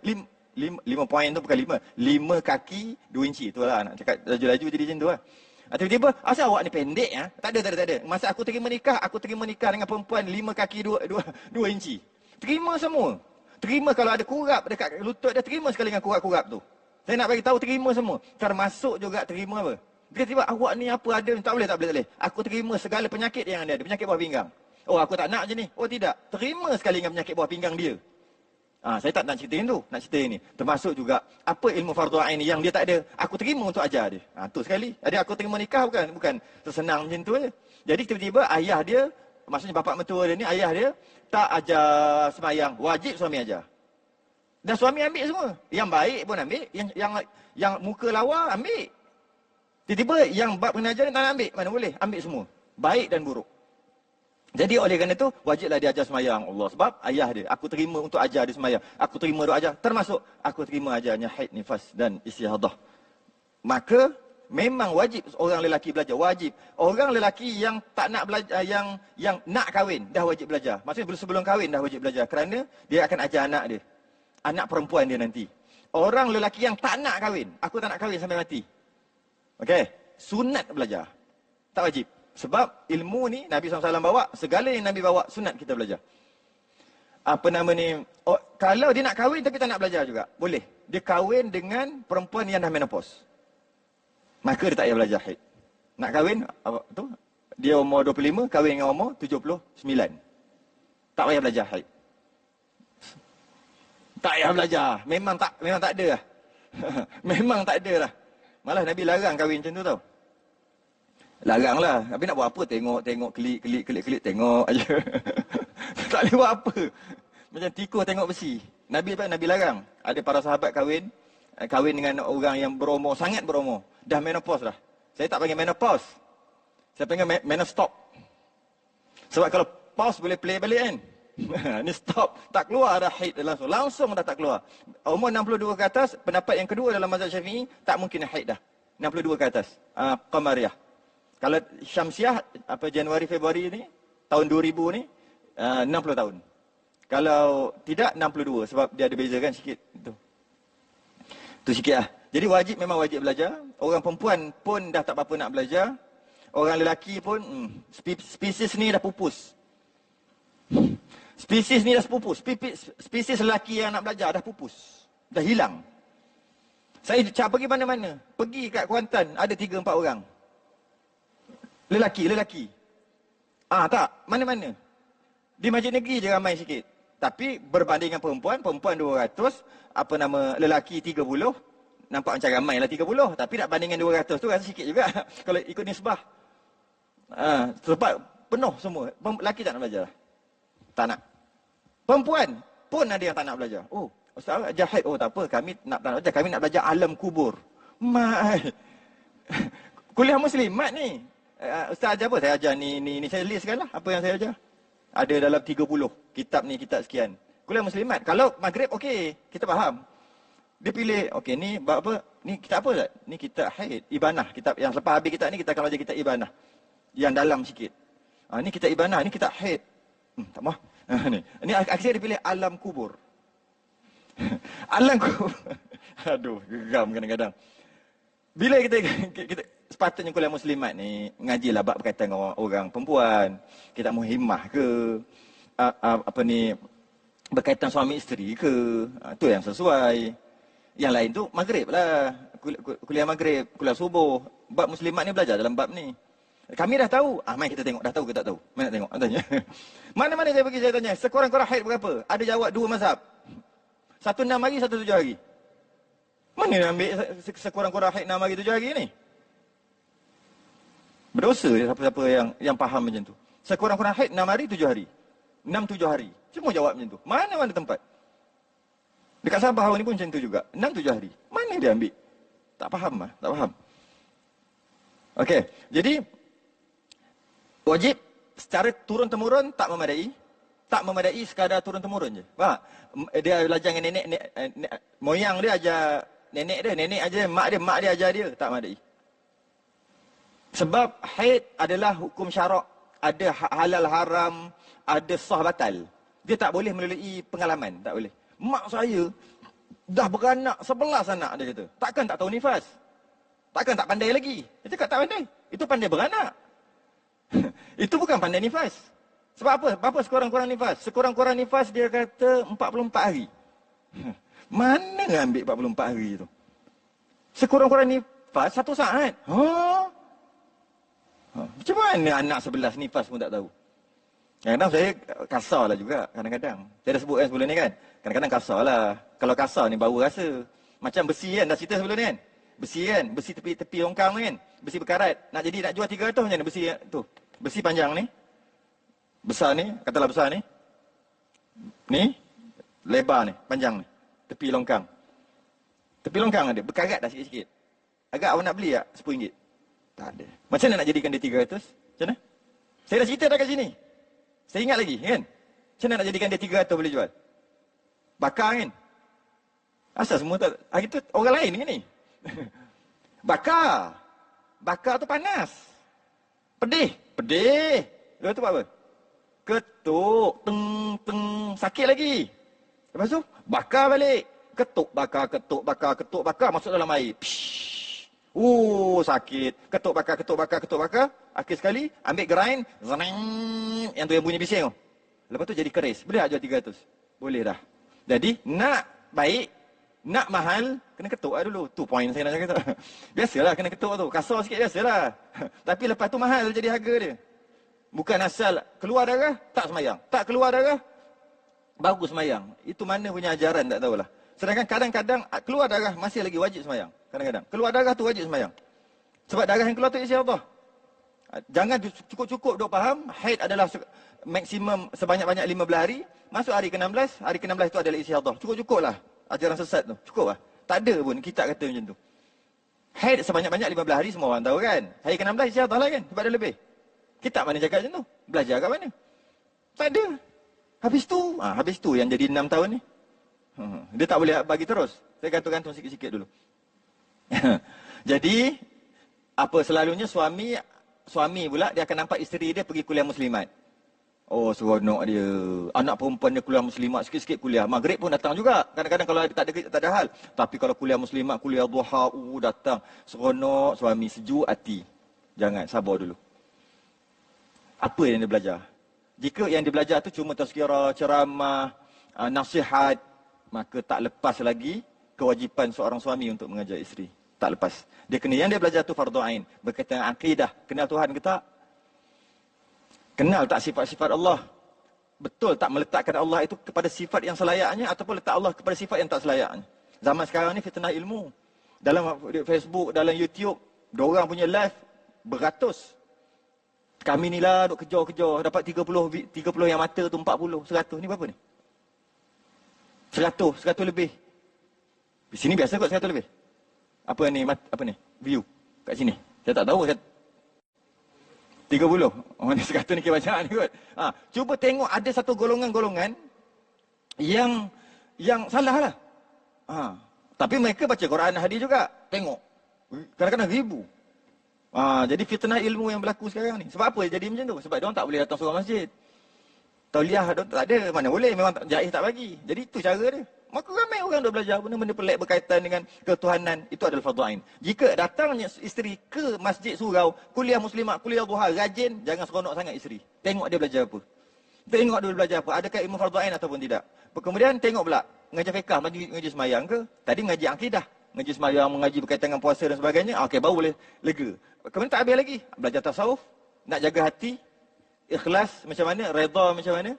S1: 5 poin tu bukan 5. 5 kaki 2 inci. Itulah nak cakap laju-laju jadi macam tu lah. Tiba-tiba, asal awak ni pendek ya? Tak ada. Masa aku terima nikah dengan perempuan 5 kaki 2 inci. Terima semua. Terima kalau ada kurap dekat lutut dia, terima sekali dengan kurap-kurap tu. Saya nak bagi tahu terima semua. Termasuk juga terima apa? Tiba-tiba awak ni apa ada? Tak boleh. Aku terima segala penyakit yang dia ada. Penyakit bawah pinggang. Oh, aku tak nak je ni. Oh, tidak. Terima sekali dengan penyakit bawah pinggang dia. Saya tak nak cerita tu. Nak cerita ini. Termasuk juga apa ilmu fardu ain yang dia tak ada. Aku terima untuk ajar dia. Tu sekali. Jadi aku terima nikah bukan tersenang macam tu je. Jadi tiba-tiba ayah dia, maksudnya bapa mertua dia ni, ayah dia tak ajar semayang. Wajib suami ajar. Dan suami ambil semua. Yang baik pun ambil. Yang muka lawa ambil. Tiba-tiba yang bab kena ajar ni tak nak ambil. Mana boleh? Ambil semua. Baik dan buruk. Jadi oleh kerana itu, wajiblah dia ajar semayang Allah. Sebab ayah dia, aku terima untuk ajar dia semayang. Aku terima untuk ajar. Termasuk, aku terima ajarnya haid, nifas dan istihadah. Maka, memang wajib orang lelaki belajar. Wajib. Orang lelaki yang tak nak belajar, yang nak kahwin, dah wajib belajar. Maksudnya sebelum kahwin dah wajib belajar. Kerana dia akan ajar anak dia. Anak perempuan dia nanti. Orang lelaki yang tak nak kahwin. Aku tak nak kahwin sampai mati. Okey, sunat belajar. Tak wajib. Sebab ilmu ni Nabi SAW bawa, segala yang Nabi bawa, sunat kita belajar. Kalau dia nak kahwin tapi tak nak belajar juga, boleh. Dia kahwin dengan perempuan yang dah menopause. Maka dia tak payah belajar haid. Nak kahwin, dia umur 25, kahwin dengan umur 79. Tak payah belajar haid. Tak payah belajar. Memang tak ada lah. Memang tak ada lah. Malah Nabi larang kahwin macam tu tau. Larang lah. Tapi nak buat apa? Tengok, klik, tengok aja. Tak boleh buat apa. Macam tikus tengok besi. Nabi larang. Ada para sahabat kahwin dengan orang yang berumur, sangat berumur. Dah menopause dah. Saya tak panggil menopause. Saya panggil menostop. Sebab kalau pause boleh play balik kan. Ni stop. Tak keluar dah haid langsung. Langsung dah tak keluar. Umur 62 ke atas, pendapat yang kedua dalam mazhab Syafi'i, tak mungkin haid dah. 62 ke atas. Qamariyah. Kalau Syamsiah, Januari, Februari ni, tahun 2000 ni, 60 tahun. Kalau tidak, 62. Sebab dia ada beza kan sikit. Itu sikit lah. Jadi memang wajib belajar. Orang perempuan pun dah tak apa-apa nak belajar. Orang lelaki pun, spesies ni dah pupus. Spesies ni dah pupus. Spesies lelaki yang nak belajar dah pupus. Dah hilang. Saya pergi mana-mana. Pergi kat Kuantan, ada 3-4 orang. Lelaki. Tak, mana-mana. Di masjid negeri je ramai sikit. Tapi berbanding dengan perempuan 200, lelaki 30, nampak macam ramai lah 30. Tapi nak banding dengan 200 tu rasa sikit juga. Kalau ikut nisbah. Sebab penuh semua. Lelaki tak nak belajar. Tak nak. Perempuan pun ada yang tak nak belajar. Oh, Ustaz ajar haid. Oh, tak apa. Kami nak belajar. Kami nak belajar alam kubur. Kuliah Muslimat ni. Ustaz ajar apa? Saya ajar ni. Saya listkan lah apa yang saya ajar. Ada dalam 30 kitab ni, kitab sekian. Kuliah Muslimat. Kalau Maghrib, okey. Kita faham. Dia pilih, okey ni apa? Ni kitab apa Ustaz? Ni kitab haid. Ibanah. Kitab yang selepas habis kitab ni, kita akan belajar kitab Ibanah. Yang dalam sikit. Ni kitab Ibanah. Ni kitab haid. Tak mahu. Ni akhirnya dia pilih alam kubur. Alam kubur. Aduh, geram kadang-kadang. Bila kita sepatutnya kuliah Muslimat ni ngajilah bab berkaitan dengan orang perempuan, kita mau himmah ke berkaitan suami isteri ke, tu yang sesuai. Yang lain tu maghrib lah, kuliah maghrib, kuliah subuh. Bab Muslimat ni belajar dalam bab ni. Kami dah tahu. Mari kita tengok, dah tahu ke tak tahu? Mana nak tengok? Tanya. Mana-mana saya pergi saya tanya, sekurang-kurang haid berapa? Ada jawab 2 mazhab. Satu 6 hari, satu 7 hari. Mana nak ambil sekurang-kurang haid 6 hari 7 hari ni? Berdosa siapa-siapa yang faham macam tu. Sekurang-kurang haid 6 hari 7 hari. 6-7 hari. Semua jawab macam tu. Mana-mana tempat. Dekat Sabah ni pun macam tu juga. 6-7 hari. Mana dia ambil? Tak faham lah. Tak faham. Okey. Jadi wajib secara turun-temurun tak memadai. Tak memadai sekadar turun-temurun je. Faham? Dia belajar dengan nenek, moyang dia ajar nenek dia ajar mak dia ajar dia. Tak memadai. Sebab haid adalah hukum syarak. Ada halal haram, ada sah batal. Dia tak boleh melalui pengalaman. Tak boleh. Mak saya dah beranak 11 anak, dia kata. Takkan tak tahu nifas? Takkan tak pandai lagi? Dia cakap tak pandai. Itu pandai beranak. Itu bukan pandai nifas. Sebab apa? Berapa sekurang-kurang nifas? Sekurang-kurang nifas dia kata 44 hari. Mana ambil 44 hari tu? Sekurang-kurang nifas 1 saat. Macam mana anak 11 nifas pun tak tahu? Kadang-kadang saya kasar lah juga. Kadang-kadang. Saya dah sebut kan sebelum ni kan? Kadang-kadang kasar lah. Kalau kasar ni baru rasa. Macam besi kan? Dah cerita sebelum ni kan? Besi kan? Besi tepi longkang kan? Besi berkarat. Nak jadi nak jual 300 macam mana besi tu? Besi panjang ni. Besar ni. Katalah besar ni. Ni. Lebar ni. Panjang ni. Tepi longkang. Tepi longkang ada. Berkarat dah sikit-sikit. Agak awak nak beli tak? RM10. Tak ada. Macam mana nak jadikan dia 300? Macam mana? Saya dah cerita dah kat sini. Saya ingat lagi kan? Macam mana nak jadikan dia 300 boleh jual? Bakar kan? Asal semua tak... Hari tu orang lain ke ni? Bakar. Bakar tu panas. Pedih. Pedih. Lepas tu buat apa? Ketuk. Teng, teng. Sakit lagi. Lepas tu, bakar balik. Ketuk, bakar, ketuk, bakar, ketuk, bakar. Masuk dalam air. Pshh. Sakit. Ketuk, bakar, ketuk, bakar, ketuk, bakar. Akhir sekali, ambil grind. Zaneng. Yang tu yang bunyi bising tu. Lepas tu jadi keris. Boleh tak jual 300? Boleh dah. Jadi, nak baik, nak mahal, kena ketuk lah dulu. Tu point saya nak cakap tu. Biasalah kena ketuk tu. Kasar sikit biasalah. Tapi lepas tu mahal jadi harga dia. Bukan asal keluar darah, tak semayang. Tak keluar darah, baru semayang. Itu mana punya ajaran tak tahulah. Sedangkan kadang-kadang keluar darah masih lagi wajib semayang. Kadang-kadang. Keluar darah tu wajib semayang. Sebab darah yang keluar tu isi Allah. Jangan cukup-cukup duk faham, haid adalah maksimum sebanyak-banyak 15 hari. Masuk hari ke-16, hari ke-16 itu adalah isi Allah. Cukup-cukup lah. Ajaran sesat tu. Cukup lah. Tak ada pun kitab kata macam tu. Haid sebanyak-banyak 15 hari semua orang tahu kan. Hari ke-16 isi Allah lah kan. Sebab ada lebih. Kitab mana cakap macam tu? Belajar kat mana? Tak ada. Habis tu yang jadi 6 tahun ni. Dia tak boleh bagi terus. Saya gantung-gantung sikit-sikit dulu. Jadi, apa selalunya suami pula dia akan nampak isteri dia pergi kuliah muslimat. Oh, seronok dia. Anak perempuan dia kuliah muslimat, sikit-sikit kuliah. Maghrib pun datang juga. Kadang-kadang kalau tak ada hal. Tapi kalau kuliah muslimat, kuliah duha, datang. Seronok, suami sejuk hati. Jangan, sabar dulu. Apa yang dia belajar? Jika yang dia belajar tu cuma tazkirah, ceramah, nasihat, maka tak lepas lagi kewajipan seorang suami untuk mengajar isteri. Tak lepas. Yang dia belajar tu fardu ain. Berkaitan dengan akidah. Kenal Tuhan ke tak? Kenal tak sifat-sifat Allah? Betul tak meletakkan Allah itu kepada sifat yang selayaknya ataupun letak Allah kepada sifat yang tak selayaknya? Zaman sekarang ni fitnah ilmu. Dalam Facebook, dalam YouTube, diorang punya live beratus. Kami ni lah duk kejar-kejar. Dapat 30 yang mata tu 40, 100. Ni berapa ni? 100 lebih. Di sini biasa kot 100 lebih. Apa ni? View kat sini. Saya tak tahu. 30. Oh, ni 100 ni banyak ni kot. Cuba tengok ada satu golongan-golongan yang salah lah. Tapi mereka baca Quran hadis juga. Tengok. Kadang-kadang ribu. Jadi fitnah ilmu yang berlaku sekarang ni. Sebab apa jadi macam tu? Sebab diorang tak boleh datang surau masjid. Tauliah tak ada. Mana boleh. Memang jahil tak bagi. Jadi itu cara dia. Maka ramai orang dah belajar benda-benda pelik berkaitan dengan ketuhanan. Itu adalah fardu ain. Jika datangnya isteri ke masjid surau, kuliah muslimat, kuliah duha, rajin, jangan seronok sangat isteri. Tengok dia belajar apa. Tengok dia belajar apa. Adakah ilmu fardu ain ataupun tidak. Kemudian tengok pula. Mengajar fiqah, mengaji semayang ke? Tadi mengaji akidah. Mengaji semayang, mengaji berkaitan dengan puasa dan sebagainya. Okey, baru boleh lega. Kemudian tak habis lagi. Belajar tasawuf. Nak jaga hati. Ikhlas macam mana. Redha macam mana.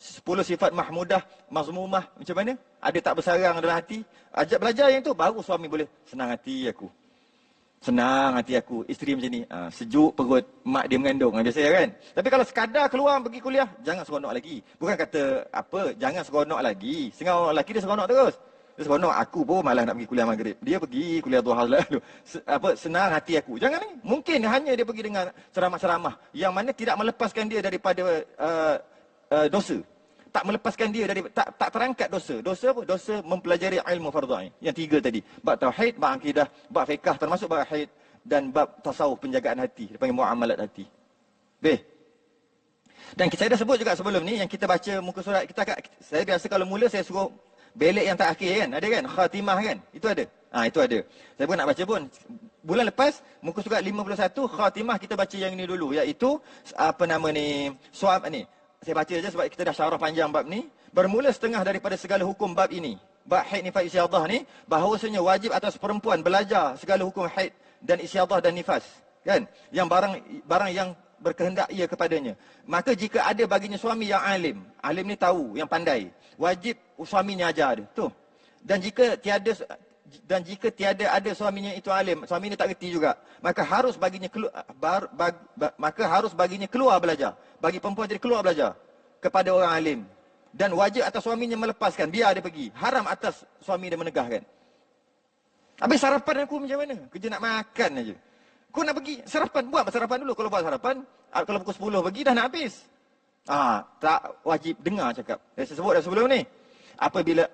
S1: 10 sifat mahmudah, mazmumah macam mana? Ada tak bersarang dalam hati? Ajak belajar yang tu, baru suami boleh senang hati aku. Senang hati aku. Isteri macam ni, sejuk perut mak dia mengandung. Biasa kan? Tapi kalau sekadar keluar pergi kuliah, jangan seronok lagi. Bukan kata apa, jangan seronok lagi. Setengah orang lelaki dia seronok terus. Dia seronok, aku pun malah nak pergi kuliah maghrib. Dia pergi kuliah duha lalu. Senang hati aku. Jangan ni. Mungkin hanya dia pergi dengan ceramah-ceramah yang mana tidak melepaskan dia daripada dosa. Tak melepaskan dia dari tak terangkat dosa. Dosa apa? Dosa mempelajari ilmu fardhu ain. Yang 3 tadi. Bab tauhid, bab akidah, bab fiqh termasuk bab haid, dan bab tasawuf penjagaan hati, dipanggil muamalat hati. Dan saya dah sebut juga sebelum ni yang kita baca muka surat saya biasa kalau mula saya suruh belik yang terakhir kan, ada kan, khatimah kan, itu ada. Itu ada. Saya pun nak baca pun. Bulan lepas muka surat 51 khatimah kita baca yang ni dulu, iaitu suam ni. Saya baca saja sebab kita dah syarah panjang bab ni. Bermula setengah daripada segala hukum bab ini. Bab haid, nifas, istiadah ni, bahawasanya wajib atas perempuan belajar segala hukum haid dan istiadah dan nifas, kan? Yang barang yang berkehendak ia kepadanya. Maka jika ada baginya suami yang alim ni tahu, yang pandai, wajib suaminya ajar dia. Tu. Dan jika tiada ada suaminya itu alim, suaminya tak reti juga, maka harus baginya keluar belajar. Bagi perempuan jadi keluar belajar kepada orang alim. Dan wajib atas suaminya melepaskan, biar dia pergi. Haram atas suami dia menegahkan. Habis sarapan aku macam mana? Kerja nak makan aja. Kau nak pergi sarapan, buat sarapan dulu. Kalau buat sarapan, kalau pukul 10 pergi dah nak habis. Tak wajib dengar cakap. Saya sebut dah sebelum ni. Apabila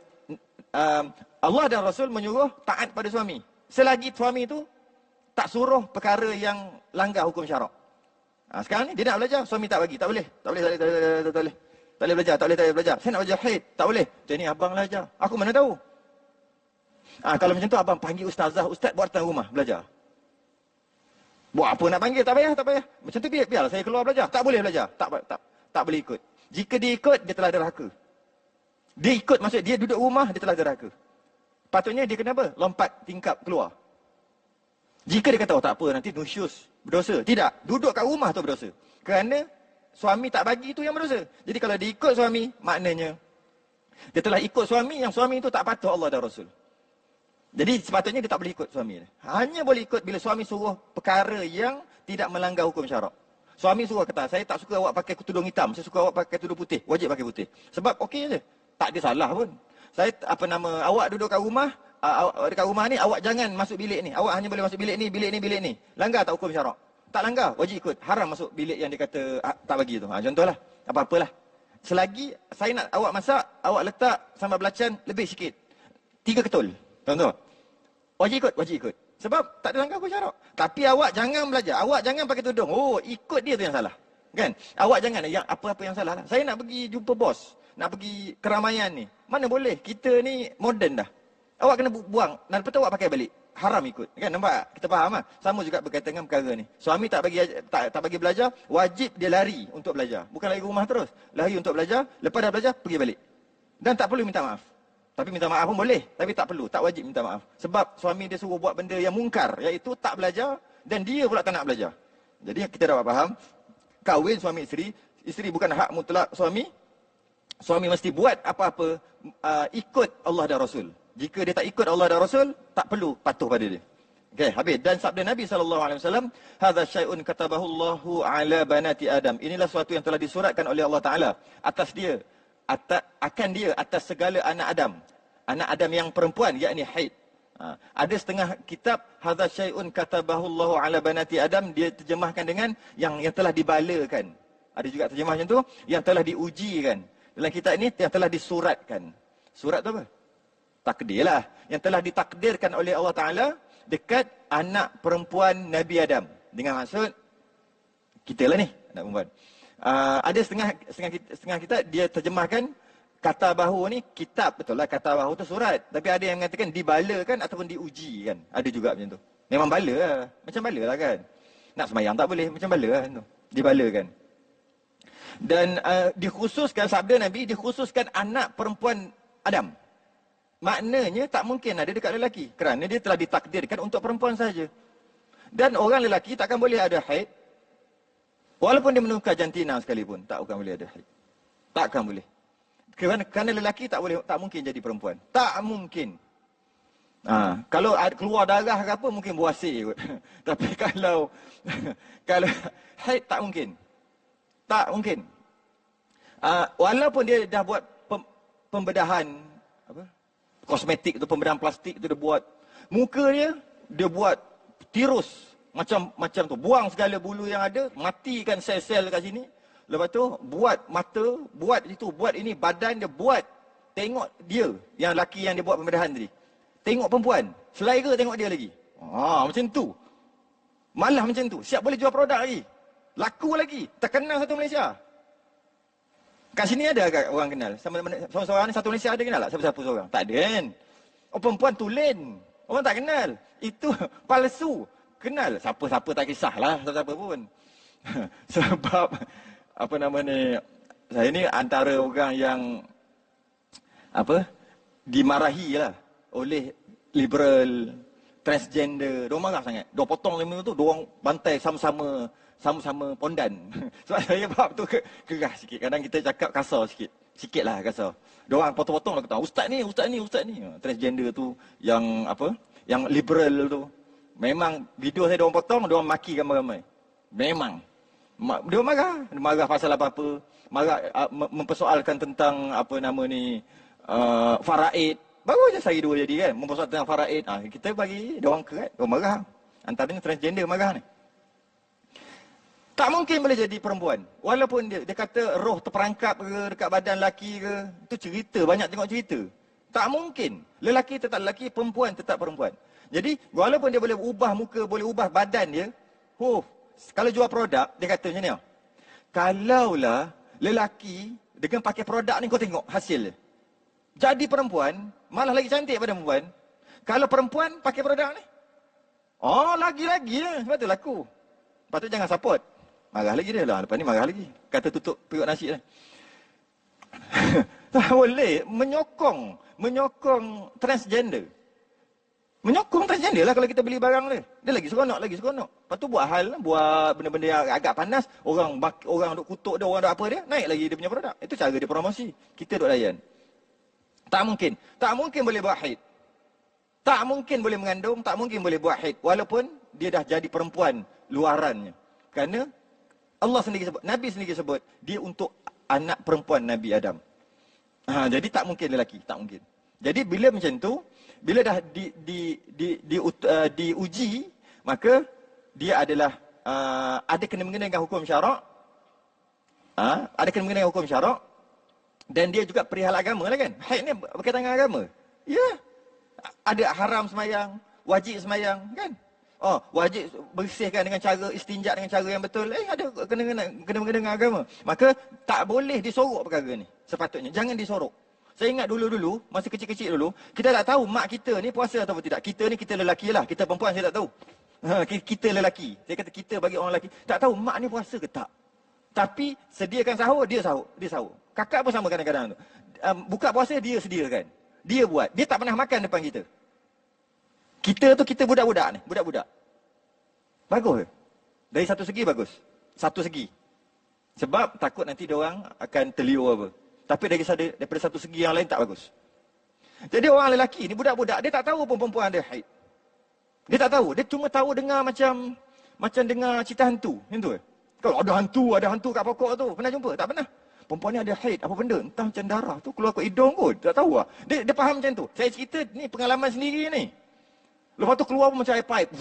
S1: Allah dan Rasul menyuruh taat pada suami. Selagi suami itu tak suruh perkara yang langgar hukum syarak. Sekarang ni dia nak belajar, suami tak bagi. Tak boleh belajar. Saya nak belajar haid, tak boleh. Jadi abang lah ajar. Aku mana tahu. Kalau macam tu abang panggil ustaz buat datang rumah belajar. Buat apa nak panggil? Tak payah. Macam tu biarlah saya keluar belajar. Tak boleh belajar. Tak boleh ikut. Jika dia ikut, dia telah derhaka. Dia ikut, maksud dia duduk rumah, dia telah derhaka. Patutnya dia kena apa? Lompat tingkap keluar. Jika dia kata, tak apa, nanti nusyus, berdosa. Tidak. Duduk kat rumah tu berdosa. Kerana suami tak bagi itu yang berdosa. Jadi kalau dia ikut suami, maknanya dia telah ikut suami yang suami itu tak patuh Allah dan Rasul. Jadi sepatutnya dia tak boleh ikut suami dia. Hanya boleh ikut bila suami suruh perkara yang tidak melanggar hukum syarak. Suami suruh kata, saya tak suka awak pakai tudung hitam, saya suka awak pakai tudung putih. Wajib pakai putih. Sebab okey je. Tak ada salah pun. Saya awak duduk kat rumah, dekat rumah ni awak jangan masuk bilik ni. Awak hanya boleh masuk bilik ni. Langgar tak hukum syarak? Tak langgar, wajib ikut. Haram masuk bilik yang dia kata tak bagi tu. Contohlah, apa-apalah. Selagi saya nak awak masak, awak letak sambal belacan lebih sikit. 3 ketul. Contoh. Wajib ikut. Sebab tak ada langgar hukum syarak. Tapi awak jangan belajar. Awak jangan pakai tudung. Ikut dia tu yang salah. Kan? Awak jangan yang apa-apa yang salah lah. Saya nak pergi jumpa bos. Nak pergi keramaian ni. Mana boleh? Kita ni moden dah. Awak kena buang. Dan lepas tu awak pakai balik. Haram ikut. Kan? Nampak? Kita faham lah. Sama juga berkaitan dengan perkara ni. Suami tak bagi belajar. Wajib dia lari untuk belajar. Bukan lari rumah terus. Lari untuk belajar. Lepas dah belajar, pergi balik. Dan tak perlu minta maaf. Tapi minta maaf pun boleh. Tapi tak perlu. Tak wajib minta maaf. Sebab suami dia suruh buat benda yang mungkar. Iaitu tak belajar. Dan dia pula tak nak belajar. Jadi kita dapat faham. Kahwin suami isteri. Isteri bukan hak mutlak suami. Suami mesti buat apa-apa ikut Allah dan Rasul. Jika dia tak ikut Allah dan Rasul, tak perlu patuh pada dia. Okey, habis. Dan sabda Nabi SAW, "Hadza syai'un katabahu Allahu 'ala banati Adam." Inilah sesuatu yang telah disuratkan oleh Allah Taala atas dia, atas segala anak Adam. Anak Adam yang perempuan, yakni haid. Ada setengah kitab hadza syai'un katabahu Allahu 'ala banati Adam, dia terjemahkan dengan yang telah dibalakan. Ada juga terjemah macam tu, yang telah diujikan. Dalam kitab ini yang telah disuratkan. Surat tu apa? Takdir lah. Yang telah ditakdirkan oleh Allah Ta'ala dekat anak perempuan Nabi Adam. Dengan maksud, kita lah ni, anak perempuan. Ada setengah kitab, dia terjemahkan kata bahu ni kitab, betul lah kata bahu tu surat. Tapi ada yang mengatakan dibalakan ataupun diuji kan. Ada juga macam tu. Memang bala lah. Macam bala lah kan. Nak semayang tak boleh, macam bala lah tu. Dibalakan. Dan dikhususkan, sabda Nabi, dikhususkan anak perempuan Adam. Maknanya tak mungkin ada dekat lelaki. Kerana dia telah ditakdirkan untuk perempuan saja. Dan orang lelaki takkan boleh ada haid. Walaupun dia menukar jantina sekalipun, takkan boleh ada haid. Takkan boleh. Kerana lelaki tak mungkin jadi perempuan. Tak mungkin. Kalau keluar darah ke apa, mungkin buasir kot. Tapi kalau haid, tak mungkin. Tak mungkin. Walaupun dia dah buat pembedahan kosmetik tu, pembedahan plastik tu dia buat. Muka dia buat tirus macam tu. Buang segala bulu yang ada, matikan sel-sel kat sini. Lepas tu buat mata, buat itu, buat ini, badan dia buat. Tengok dia, yang lelaki yang dia buat pembedahan tadi. Tengok perempuan, selera tengok dia lagi. Macam tu. Malah macam tu. Siap boleh jual produk lagi. Laku lagi. Terkenal satu Malaysia. Kat sini ada agak orang kenal. Seorang ni satu Malaysia ada kenal tak? Siapa-siapa seorang? Tak ada kan? Oh, perempuan tulen. Orang tak kenal. Itu palsu. Kenal. Siapa-siapa tak kisahlah. Siapa-siapa pun. Sebab, apa nama ni, saya ni antara orang yang, dimarahi lah oleh liberal, transgender. Diorang marah sangat. Diorang potong lima tu, diorang bantai sama-sama pondan. Sebab saya bab tu keras sikit. Kadang kita cakap kasar sikit. Sikit lah kasar. Diorang potong-potong lah kata, ustaz ni. Transgender tu, yang yang liberal tu. Memang video saya diorang potong, diorang maki ramai-ramai. Memang. Dia marah pasal apa-apa. Marah mempersoalkan tentang faraid. Baru je sehari dua jadi kan, mempersoalkan tentang faraid. Kita bagi diorang kerat, diorang marah. Antaranya transgender marah ni. Tak mungkin boleh jadi perempuan. Walaupun dia kata roh terperangkap ke dekat badan lelaki ke. Itu cerita, banyak tengok cerita. Tak mungkin. Lelaki tetap lelaki, perempuan tetap perempuan. Jadi, walaupun dia boleh ubah muka, boleh ubah badan dia. Kalau jual produk, dia kata macam ni. Kalaulah lelaki dengan pakai produk ni kau tengok hasil dia. Jadi perempuan, malah lagi cantik pada perempuan. Kalau perempuan pakai produk ni. Lagi-lagi lah. Sebab tu laku. Lepas tu jangan support. Marah lagi dia lah. Lepas ni marah lagi. Kata tutup periuk nasi lah. Tak boleh. Menyokong transgender. Menyokong transgender lah kalau kita beli barang dia. Dia lagi seronok. Lepas tu buat benda-benda yang agak panas. Orang duk kutuk dia, orang duk apa dia. Naik lagi dia punya produk. Itu cara dia promosi. Kita duk layan. Tak mungkin boleh buat haid. Tak mungkin boleh mengandung. Tak mungkin boleh buat haid. Walaupun dia dah jadi perempuan luarannya. Kerana Allah sendiri sebut, Nabi sendiri sebut, dia untuk anak perempuan Nabi Adam. Jadi tak mungkin lelaki, tak mungkin. Jadi bila macam tu, bila dah diuji, maka dia adalah ada kena-mengena dengan hukum syarak. Ada kena-mengena dengan hukum syarak. Dan dia juga perihal agama lah kan. Haid ni berkaitan dengan agama. Ya. Ada haram semayang, wajib semayang kan. Wajib bersihkan dengan cara istinjak dengan cara yang betul. Ada kena-mengena dengan agama. Maka tak boleh disorok perkara ni. Sepatutnya. Jangan disorok. Saya ingat dulu-dulu, masa kecil-kecil dulu, kita tak tahu mak kita ni puasa atau tidak. Kita ni kita lelaki lah. Kita perempuan saya tak tahu. Kita lelaki. Saya kata kita bagi orang lelaki. Tak tahu mak ni puasa ke tak. Tapi sediakan sahur, dia sahur. Kakak pun sama kadang-kadang tu. Buka puasa, dia sediakan. Dia buat. Dia tak pernah makan depan kita. Kita budak-budak ni. Budak-budak. Bagus ke? Dari satu segi bagus. Satu segi. Sebab takut nanti diorang akan terliur apa. Tapi daripada satu segi yang lain tak bagus. Jadi orang lelaki ni, budak-budak, dia tak tahu pun perempuan ada haid. Dia tak tahu. Dia cuma tahu dengar macam dengar cerita hantu. Macam tu ke? Kalau ada hantu kat pokok tu. Pernah jumpa? Tak pernah. Perempuan ni ada haid. Apa benda? Entah macam darah tu keluar kat hidung kot. Tak tahu lah. Dia faham macam tu. Saya cerita ni pengalaman sendiri ni. Lepas tu keluar pun macam air pipe.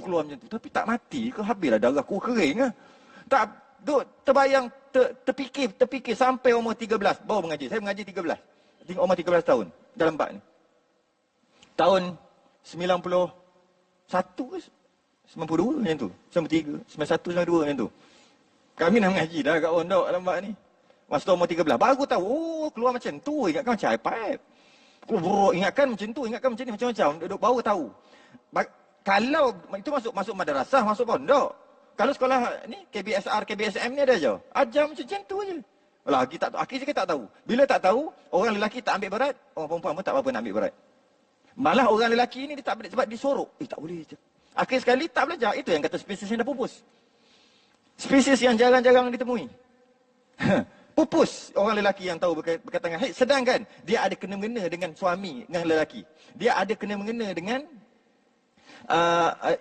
S1: Keluar macam tu. Tapi tak mati ke? Habislah darah ku kering lah. Tak. Terbayang, terfikir sampai umur 13. Baru mengaji. Saya mengaji 13. Umur 13 tahun. Dalam bab ni. Tahun 91 ke? 92 macam tu. 93. 91, 92 macam tu. Kami nak mengaji dah kat pondok dalam bab ni. Masa tu umur 13. Baru tahu. Keluar macam tu. Ingatkan macam air pipe. Ingatkan macam tu. Ingatkan macam ni. Macam-macam. Baru tahu. Kalau itu masuk madrasah, masuk pondok. Kalau sekolah ni, KBSR, KBSM ni ada je. Ajar macam tu je. Lagi tak tahu. Akhirnya kita tak tahu. Bila tak tahu, orang lelaki tak ambil berat, orang perempuan pun tak apa-apa nak ambil berat. Malah orang lelaki ni dia tak boleh sebab disorok. Tak boleh je. Akhir sekali tak belajar. Itu yang kata spesies yang dah pupus. Spesies yang jarang-jarang ditemui. Pupus orang lelaki yang tahu berkaitan dengan haid. Sedangkan dia ada kena-mengena dengan suami, dengan lelaki. Dia ada kena-mengena dengan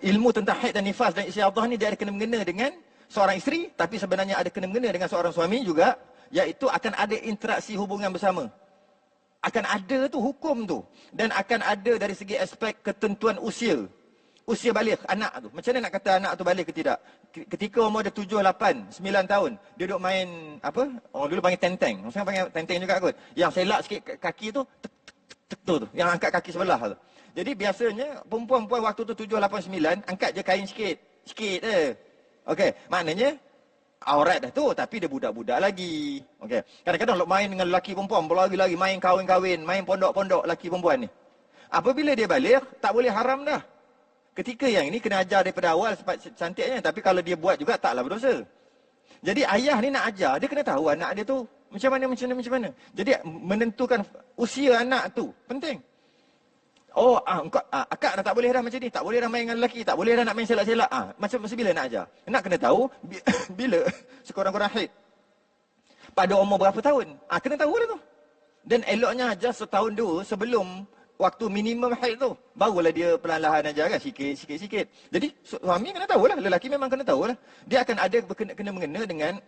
S1: ilmu tentang haid dan nifas dan istiadah ni, dia ada kena-mengena dengan seorang isteri, tapi sebenarnya ada kena-mengena dengan seorang suami juga, iaitu akan ada interaksi hubungan bersama. Akan ada tu hukum tu. Dan akan ada dari segi aspek ketentuan usia. Usia balik anak tu. Macam mana nak kata anak tu balik ke tidak? Ketika umur dia 7, 8, 9 tahun, dia duduk main apa? Orang dulu panggil tenteng. Orang panggil tenteng juga kot. Yang selak sikit kaki tu, tu. Yang angkat kaki sebelah tu. Jadi biasanya perempuan-perempuan waktu tu 7, 8, 9 angkat je kain sikit. Sikit je. Okey, maknanya aurat dah tu, tapi dia budak-budak lagi. Okey. Kadang-kadang main dengan lelaki perempuan, berlari-lari, main kahwin-kahwin, main pondok-pondok lelaki perempuan ni. Apabila dia balik, tak boleh haram dah. Ketika yang ini kena ajar daripada awal cantiknya, tapi kalau dia buat juga taklah berdosa. Jadi ayah ni nak ajar, dia kena tahu anak dia tu macam mana. Jadi menentukan usia anak tu penting. Oh, akak dah tak boleh dah macam ni, tak boleh dah main dengan lelaki, tak boleh dah nak main selak-selak. Macam bila nak ajar? Nak kena tahu bila sekurang-kurang haid. Pada umur berapa tahun? Kena tahu lah tu. Dan eloknya ajar setahun dulu sebelum waktu minimum haid tu. Barulah dia perlahan-lahan ajar kan, sikit-sikit. Jadi suami kena tahu lah, lelaki memang kena tahu lah. Dia akan ada kena mengena dengan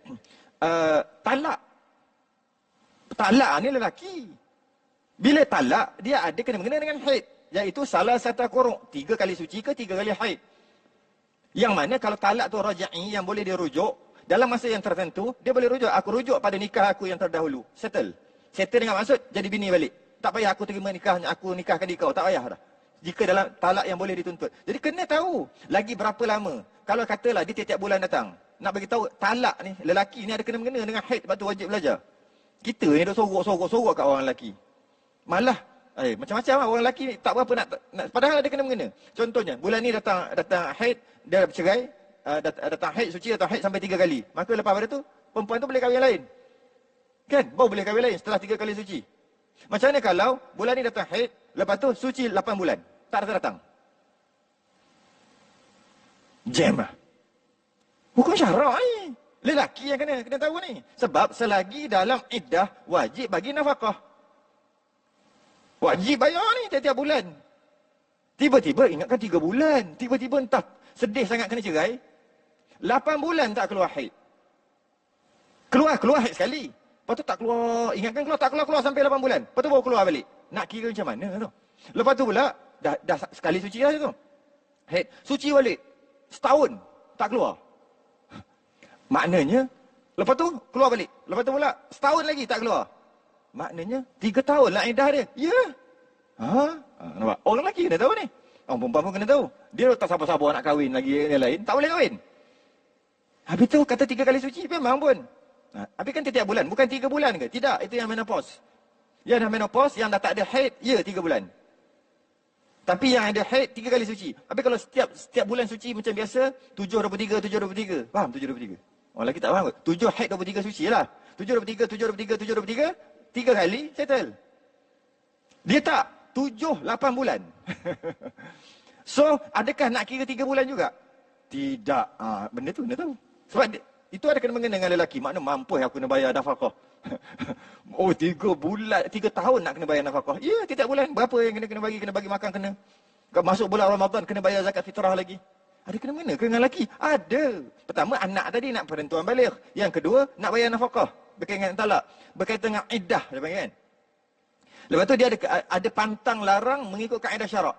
S1: talak. Talak ni lelaki. Bila talak, dia ada kena mengena dengan haid. Iaitu salah satu kurung. 3 kali suci ke 3 kali haid. Yang mana kalau talak tu raja'i yang boleh dia rujuk, dalam masa yang tertentu, dia boleh rujuk. Aku rujuk pada nikah aku yang terdahulu. Settle. Settle dengan maksud jadi bini balik. Tak payah aku terima nikahnya, aku nikahkan di kau. Tak payah dah. Jika dalam talak yang boleh dituntut. Jadi kena tahu. Lagi berapa lama. Kalau katalah dia tiap-tiap bulan datang. Nak bagi tahu talak ni, lelaki ni ada kena mengena dengan haid. Sebab tu wajib belajar. Kita ni dah sorok-sorok kat orang lelaki. Malah macam-macam lah orang lelaki ni tak berapa nak padahal ada kena mengena. Contohnya, bulan ni datang haid, dia bercerai, datang haid suci, datang haid sampai 3 kali. Maka lepas pada tu, perempuan tu boleh kahwin lain. Kan? Baru boleh kahwin lain setelah 3 kali suci. Macam mana kalau bulan ni datang haid, lepas tu suci 8 bulan. Tak datang. Jam lah. Hukum syarak ni. Lelaki yang kena tahu ni. Sebab selagi dalam iddah, wajib bagi nafkah. Wajib bayar ni tiap-tiap bulan. Tiba-tiba ingatkan 3 bulan. Tiba-tiba entah sedih sangat kena cerai. 8 bulan tak keluar haid. Keluar haid sekali. Lepas tu tak keluar. Ingatkan tak keluar sampai 8 bulan. Lepas tu baru keluar balik. Nak kira macam mana tu. Lepas tu pula, dah sekali suci lah tu. Haid. Suci balik. Setahun tak keluar. Maknanya, lepas tu keluar balik. Lepas tu pula, setahun lagi tak keluar. Maknanya 3 tahun lah iddah dia. Ya. Nampak? Orang lelaki kena tahu ni. Orang perempuan pun kena tahu. Dia tak sabar-sabar nak kahwin lagi yang lain. Tak boleh kahwin. Habis tu kata 3 kali suci memang pun. Habis kan tiap bulan. Bukan 3 bulan ke? Tidak. Itu yang menopause. Yang dah menopause, yang dah tak ada haid, 3 bulan. Tapi yang ada haid 3 kali suci. Habis kalau setiap bulan suci macam biasa, 7-23. Faham 7-23? Orang lelaki tak faham ke? 7 haid 23 suci lah. 7-23. 3 kali, settle. Dia tak. 7-8 bulan. So, adakah nak kira 3 bulan juga? Tidak. Benda tu kena tahu. Sebab itu ada kena mengena dengan lelaki. Makna mampu aku kena bayar nafkah. 3 bulan, 3 tahun nak kena bayar nafkah. Ya, tiap bulan. Berapa yang kena bagi makan kena. Masuk bulan Ramadan kena bayar zakat fitrah lagi. Ada kena mengena dengan lelaki? Ada. Pertama, anak tadi nak penentuan balik. Yang kedua, nak bayar nafkah. Berkaitan dengan talak. Berkaitan dengan iddah. Dia panggil kan? Lepas tu dia ada pantang larang mengikut kaedah syarak.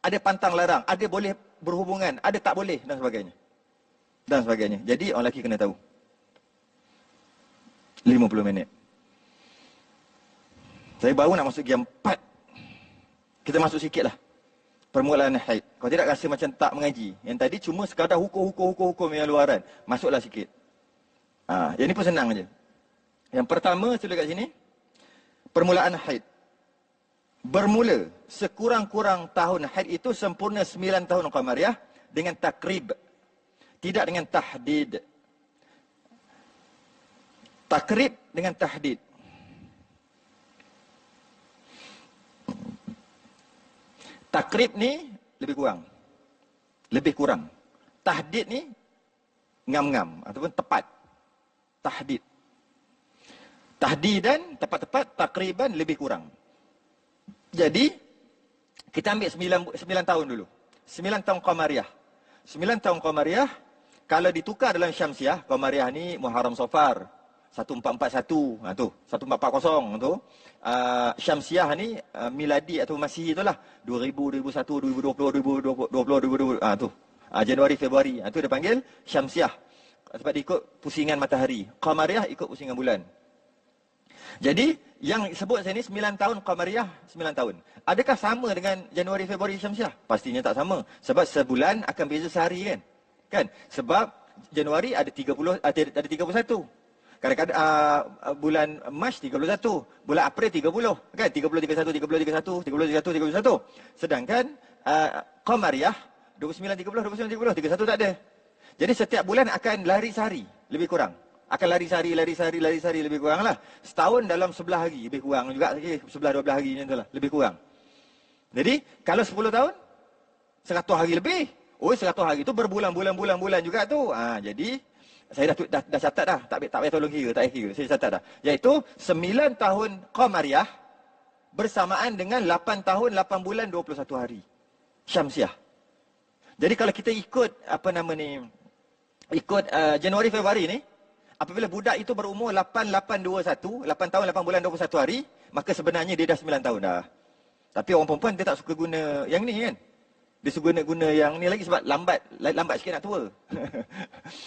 S1: Ada pantang larang. Ada boleh berhubungan. Ada tak boleh dan sebagainya. Jadi orang lelaki kena tahu. 50 minit. Saya baru nak masuk jam 4. Kita masuk sikit lah. Permulaan haid. Kalau tidak rasa macam tak mengaji. Yang tadi cuma sekadar hukum yang luaran. Masuklah sikit. Yang ni pun senang aja. Yang pertama, tulis kat sini. Permulaan haid. Bermula sekurang-kurang tahun haid itu sempurna 9 tahun qamariyah dengan takrib. Tidak dengan tahdid. Takrib dengan tahdid. Takrib ni lebih kurang. Tahdid ni ngam-ngam ataupun tepat. Tahdid. Tahdidan tepat-tepat, takriban lebih kurang. Jadi kita ambil 9 tahun dulu. 9 tahun qamariyah. 9 tahun qamariyah kalau ditukar dalam syamsiah, qamariyah ni Muharram Safar 1441, tu 1440 tu. Syamsiah ni miladi atau Masihi itulah 2000, 2001, 2020, 2020, tu. Januari, Februari. Tu dia panggil syamsiah. Sebab dia ikut pusingan matahari. Qamariyah ikut pusingan bulan. Jadi yang sebut saya ni 9 tahun Qamariyah, 9 tahun. Adakah sama dengan Januari, Februari Syamsiah? Pastinya tak sama. Sebab sebulan akan beza sehari kan? Kan? Sebab Januari ada 30, ada 31. Kadang-kadang bulan Mac 31, bulan April 30, kan? 30, 31, 30, 31, 30, 31, 31. Sedangkan Qamariyah 29, 30, 29, 30, 31 tak ada. Jadi setiap bulan akan lari sehari, lebih kurang. Akan lari sehari lebih kurang lah. Setahun dalam 11 hari, lebih kurang juga. 11-12 hari macam tu lah, lebih kurang. Jadi, kalau 10 tahun, 100 hari lebih. Oh, 100 hari tu berbulan-bulan juga tu. Jadi, saya dah catat dah. Tak payah tolong kira, tak payah kira. Saya catat dah. Iaitu, 9 tahun Qamariyah bersamaan dengan 8 tahun, 8 bulan, 21 hari. Syamsiah. Jadi, kalau kita ikut, ikut Januari, Februari ni, apabila budak itu berumur 8821, 8 tahun, 8 bulan, 21 hari, maka sebenarnya dia dah 9 tahun dah. Tapi orang perempuan dia tak suka guna yang ni kan. Dia suka guna yang ni lagi sebab lambat sikit nak tua.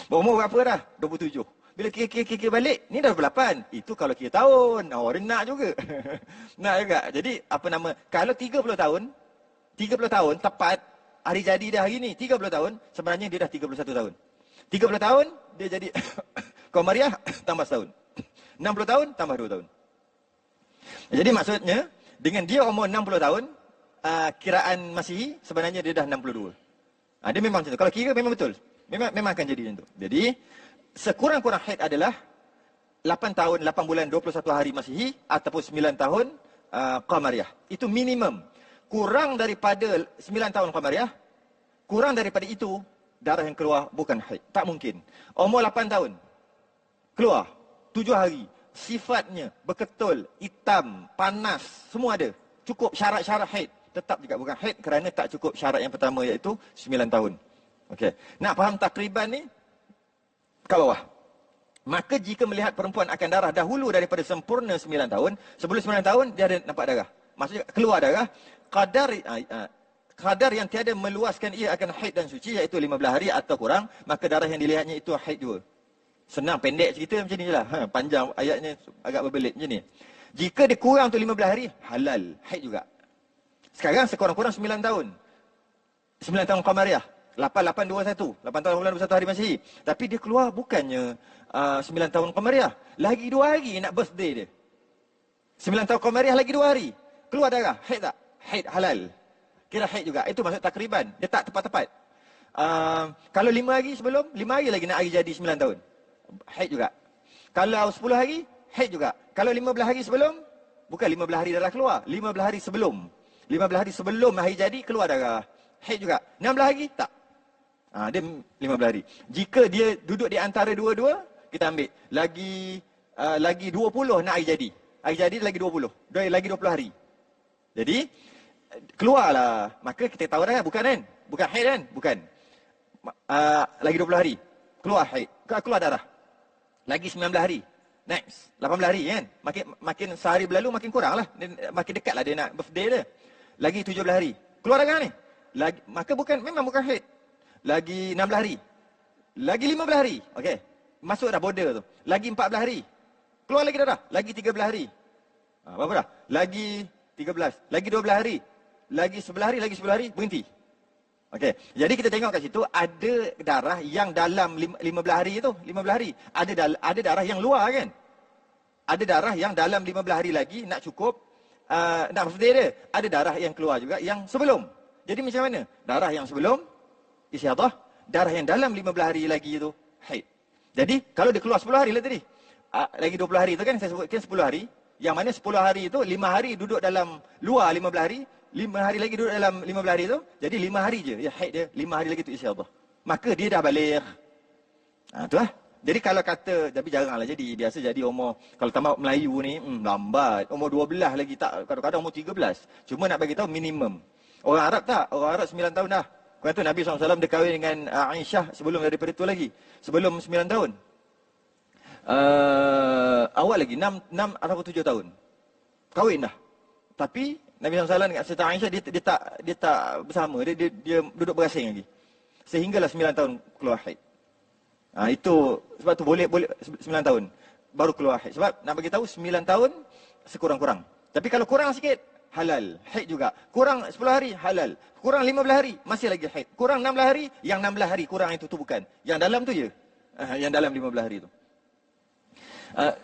S1: Berumur berapa dah? 27. Bila kira balik, ni dah 28. Itu kalau kira tahun. Dia nak juga. Nak juga. Jadi, kalau 30 tahun tepat, hari jadi dah hari ni, 30 tahun, sebenarnya dia dah 31 tahun. 30 tahun, dia jadi Qamariyah tambah setahun. 60 tahun, tambah 2 tahun. Jadi maksudnya, dengan dia umur 60 tahun, kiraan Masihi, sebenarnya dia dah 62. Dia memang macam tu. Kalau kira memang betul. Memang akan jadi macam tu. Jadi, sekurang-kurang haid adalah 8 tahun, 8 bulan, 21 hari Masihi, ataupun 9 tahun Qamariyah. Itu minimum. Kurang daripada 9 tahun Qamariyah, kurang daripada itu, darah yang keluar bukan haid. Tak mungkin. Umur 8 tahun, keluar 7 hari. Sifatnya berketul, hitam, panas, semua ada. Cukup syarat-syarat haid. Tetap juga bukan haid kerana tak cukup syarat yang pertama iaitu 9 tahun. Okey. Nak faham takriban ni? Kat bawah. Maka jika melihat perempuan akan darah dahulu daripada sempurna 9 tahun, sebelum 9 tahun dia ada nampak darah. Maksudnya keluar darah, kadar yang tiada meluaskan ia akan haid dan suci iaitu 15 hari atau kurang, maka darah yang dilihatnya itu haid juga. Senang, pendek cerita macam ni je lah. Panjang ayatnya agak berbelit macam ni. Jika dia kurang tu 15 hari, halal, haid juga. Sekarang sekurang-kurang 9 tahun. 9 tahun Qamariyah. 8821. 8 tahun bulan 21 hari Masihi. Tapi dia keluar bukannya 9 tahun Qamariyah. Lagi 2 hari nak birthday dia. 9 tahun Qamariyah lagi 2 hari. Keluar darah, haid tak? Haid halal. Kira haid juga. Itu maksud takriban. Dia tak tepat-tepat. Kalau 5 hari sebelum, 5 hari lagi nak hari jadi 9 tahun. Haid juga. Kalau 10 hari, haid juga. Kalau 15 hari sebelum, bukan 15 hari darah keluar. 15 hari sebelum. 15 hari sebelum hari jadi, keluar darah. Haid juga. 16 hari, tak. Dia 15 hari. Jika dia duduk di antara dua-dua, kita ambil. Lagi 20 nak hari jadi. Hari jadi lagi 20. Lagi 20 hari. Jadi, keluarlah. Maka kita tahu dah, bukan kan? Bukan haid kan? Bukan. Lagi 20 hari. Keluar haid. Keluar darah. Lagi 19 hari. Next. 18 hari kan? Makin sehari berlalu, makin kurang lah. Makin dekat lah dia nak birthday dia. Lagi 17 hari. Keluar darah ni. Maka memang bukan haid. Lagi 16 hari. Lagi 15 hari. Okey. Masuk dah border tu. Lagi 14 hari. Keluar lagi darah. Lagi 13 hari. Berapa dah? Lagi 13. Lagi 12 hari. Lagi 11 hari. Lagi 10 hari. Berhenti. Okey. Jadi kita tengok kat situ. Ada darah yang dalam 15 hari tu. 15 hari. Ada darah yang luar kan? Ada darah yang dalam 15 hari lagi nak cukup. Nak birthday dia. Ada darah yang keluar juga yang sebelum. Jadi macam mana? Darah yang sebelum istihadah, darah yang dalam 15 hari lagi itu haid. Jadi kalau dia keluar 10 hari lah tadi. Lagi 20 hari itu kan saya sebutkan 10 hari. Yang mana 10 hari itu 5 hari duduk dalam luar 15 hari, 5 hari lagi duduk dalam 15 hari itu. Jadi 5 hari je ya haid dia, 5 hari lagi itu istihadah. Maka dia dah balik. Itulah. Jadi kalau kata, tapi jaranglah jadi. Biasa jadi umur, kalau tamat Melayu ni, lambat. Umur 12 lagi tak, kadang-kadang umur 13. Cuma nak bagi tahu minimum. Orang Arab tak? Orang Arab 9 tahun dah. Kerana tu Nabi SAW dia kahwin dengan Aisyah sebelum daripada itu lagi. Sebelum 9 tahun. Awal lagi, 6 atau 7 tahun. Kahwin dah. Tapi Nabi SAW dengan Siti Aisyah, dia tak bersama. Dia duduk berasing lagi. Sehinggalah 9 tahun keluar haid. Itu sebab tu boleh 9 tahun. baru keluar haid. Sebab nak bagi tahu 9 tahun sekurang-kurang. Tapi kalau kurang sikit, halal. Haid juga. Kurang 10 hari, halal. Kurang 15 hari, masih lagi haid. Kurang 16 hari, yang 16 hari kurang itu tu bukan. Yang dalam tu je. Yang dalam 15 hari tu.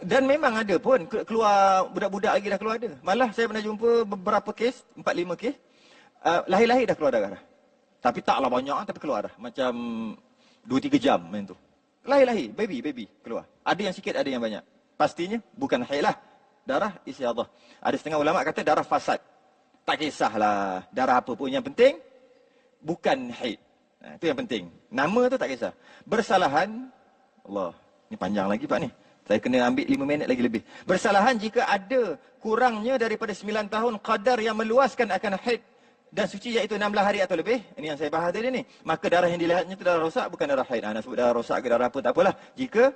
S1: Dan memang ada pun keluar budak-budak lagi dah keluar ada. Malah saya pernah jumpa beberapa kes, 4-5 kes, lahir-lahir dah keluar darah. Tapi taklah banyak, tapi keluar dah. Macam 2-3 jam macam tu. Lahir-lahir, baby keluar. Ada yang sikit, ada yang banyak. Pastinya bukan haid lah. Darah istiadah. Ada setengah ulama kata darah fasad. Tak kisahlah darah apa pun. Yang penting, bukan haid. Itu yang penting. Nama tu tak kisah. Bersalahan, Allah, ni panjang lagi Pak ni. Saya kena ambil 5 minit lagi lebih. Bersalahan jika ada kurangnya daripada 9 tahun qadar yang meluaskan akan haid dan suci iaitu 16 hari atau lebih. Ini yang saya bahas tadi ni. Maka darah yang dilihatnya itu darah rosak bukan darah haid. Nak sebut darah rosak ke darah apa tak apalah. Jika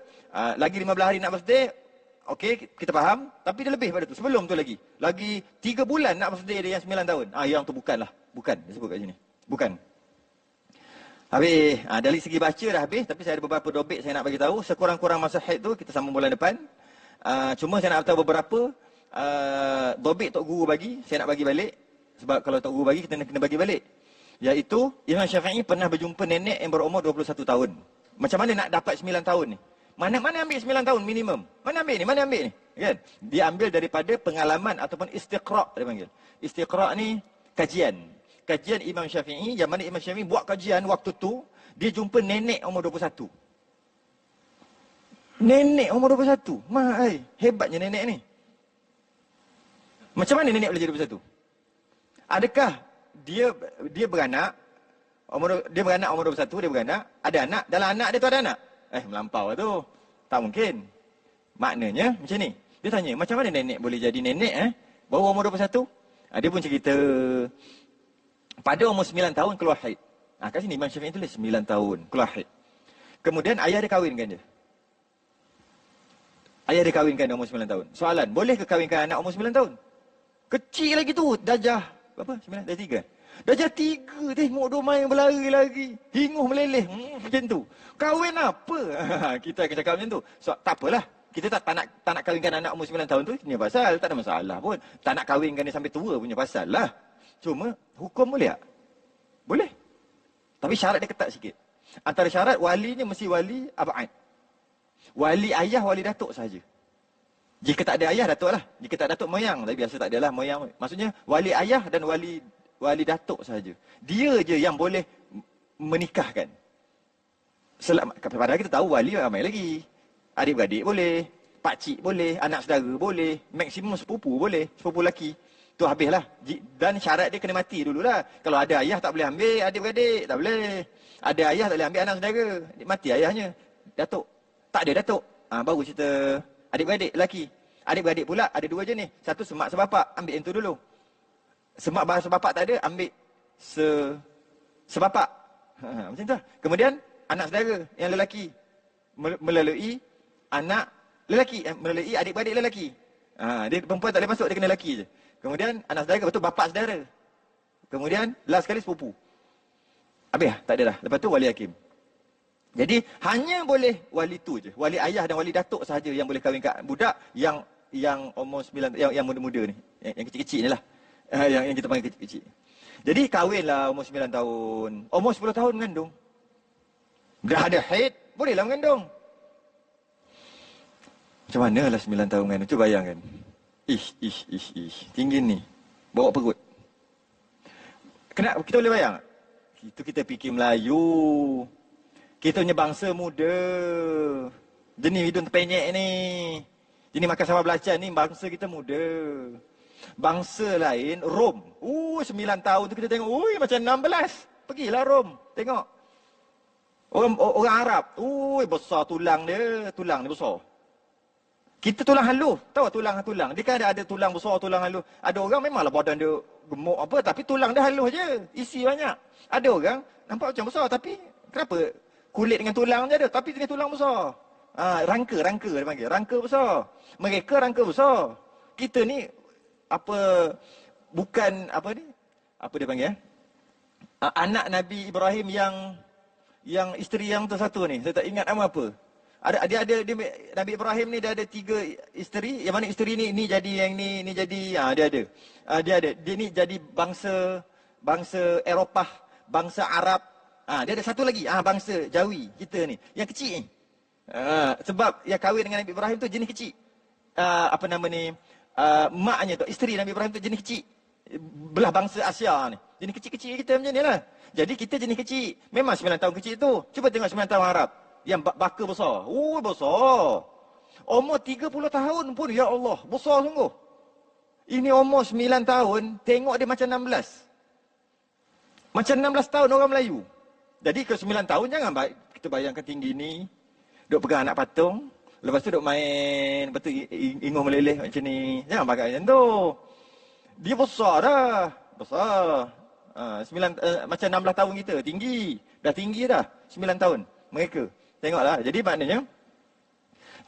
S1: lagi 15 hari nak birthday, okey kita faham. Tapi dia lebih pada tu. Sebelum tu lagi. Lagi 3 bulan nak birthday dia yang 9 tahun. Yang tu bukanlah. Bukan. Dia sebut kat sini. Bukan. Habis, dari segi baca dah habis, tapi saya ada beberapa dobit saya nak bagi tahu. Sekurang-kurang masa haid tu, kita sambung bulan depan. Cuma saya nak beritahu beberapa dobit Tok Guru bagi, saya nak bagi balik. Sebab kalau Tok Guru bagi, kita kena bagi balik. Iaitu, Imam Syafi'i pernah berjumpa nenek yang berumur 21 tahun. Macam mana nak dapat 9 tahun ni? Mana ambil 9 tahun minimum? Mana ambil ni? Kan? Dia ambil daripada pengalaman ataupun istiqra' dia panggil. Istiqra' ni kajian. Kajian Imam Syafi'i, yang mana Imam Syafi'i buat kajian waktu tu, dia jumpa nenek umur 21. Nenek umur 21. Hebatnya nenek ni. Macam mana nenek boleh jadi 21? Adakah dia beranak, dia beranak umur 21, dia beranak, ada anak, dalam anak dia tu ada anak? Melampau lah tu. Tak mungkin. Maknanya macam ni. Dia tanya, macam mana nenek boleh jadi nenek baru umur 21? Dia pun cerita, pada umur 9 tahun keluar haid. Kat sini Imam Syafi'i tulis 9 tahun keluar haid. Kemudian ayah dia kahwinkan dia. Ayah dia kahwinkan dia umur 9 tahun. Soalan, boleh ke kahwinkan anak umur 9 tahun? Kecil lagi tu, darjah berapa? 9, darjah 3. Darjah 3, tengok dia main berlari lagi. Hinguh meleleh, macam tu. Kahwin apa? Kita akan cakap macam tu. So, tak apalah. Kita tak nak kahwinkan anak umur 9 tahun tu, ini pasal. Tak ada masalah pun. Tak nak kahwinkan dia sampai tua punya pasal lah. Cuma, hukum boleh tak? Boleh. Tapi syarat dia ketat sikit. Antara syarat, walinya mesti wali ab'ad. Wali ayah, wali datuk sahaja. Jika tak ada ayah, datuk lah. Jika tak datuk, moyang. Tapi biasa tak adalah moyang. Maksudnya, wali ayah dan wali datuk sahaja. Dia je yang boleh menikahkan. Padahal kita tahu wali ramai lagi. Adik-beradik boleh. Pakcik boleh. Anak saudara boleh. Maksimum sepupu boleh. Sepupu lelaki. Tu habislah. Dan syarat dia kena mati dululah. Kalau ada ayah tak boleh ambil adik-beradik. Tak boleh. Ada ayah tak boleh ambil anak saudara. Mati ayahnya. Datuk. Tak ada datuk. Baru cerita adik-beradik lelaki. Adik-beradik pula ada 2 jenis. Satu semak sebapak. Ambil yang tu dulu. Semak bahasa bapak tak ada. Ambil sebapak. Macam tu lah. Kemudian anak saudara yang lelaki. Melalui anak lelaki. Melalui adik-beradik lelaki. Dia perempuan tak boleh masuk. Dia kena lelaki je. Kemudian anak saudara, lepas tu bapak saudara. Kemudian last sekali sepupu. Habis lah, tak ada dah. Lepas tu wali hakim. Jadi hanya boleh wali tu je. Wali ayah dan wali datuk sahaja yang boleh kahwin kat budak yang umur 9, yang muda-muda ni. Yang kecil-kecil ni lah. Yang kita panggil kecil-kecil. Jadi kahwinlah umur 9 tahun. Umur 10 tahun mengandung. Dah ada haid, bolehlah mengandung. Macam mana lah 9 tahun mengandung? Cuba bayangkan. Ish. Tinggi ni. Bawa perut. Kenapa? Kita boleh bayang? Itu kita fikir Melayu. Kita punya bangsa muda. Jenis hidung terpenyek ni. Jenis makan sambal belacan ni. Bangsa kita muda. Bangsa lain, Rom. 9 tahun tu kita tengok. Macam 16. Pergilah Rom. Tengok. Orang Arab. Besar tulang dia. Tulang dia besar. Kita tulang halus. Tahu tulang-tulang. Dia kan ada tulang besar, tulang halus. Ada orang memanglah badan dia gemuk apa. Tapi tulang dia halus je. Isi banyak. Ada orang nampak macam besar. Tapi kenapa? Kulit dengan tulang je ada. Tapi dengan tulang besar. Rangka dia panggil. Rangka besar. Mereka rangka besar. Kita ni, bukan, apa dia panggil? Anak Nabi Ibrahim yang isteri yang tu satu ni. Saya tak ingat nama apa. Nabi Ibrahim ni dia ada 3 isteri. Yang mana isteri ni jadi yang ni jadi. Dia ada. Dia ni jadi bangsa Eropah, bangsa Arab. Dia ada satu lagi, bangsa Jawi kita ni, yang kecil ni. Sebab yang kahwin dengan Nabi Ibrahim tu jenis kecil. Maknya tu, isteri Nabi Ibrahim tu jenis kecil. Belah bangsa Asia ni. Jenis kecil-kecil kita macam ni lah. Jadi kita jenis kecil. Memang 9 tahun kecil tu. Cuba tengok 9 tahun Arab. Yang baka besar. Besar. Umur 30 tahun pun, ya Allah, besar sungguh. Ini umur 9 tahun, tengok dia macam 16. Macam 16 tahun orang Melayu. Jadi ke 9 tahun jangan kita bayangkan tinggi ni. Duk pegang anak patung. Lepas tu duk main. Lepas tu inguh meleleh macam ni. Jangan pakai macam tu. Dia besar dah. Besar. Macam 16 tahun kita. Tinggi. Dah tinggi dah. 9 tahun. Mereka. Tengoklah. Jadi maknanya.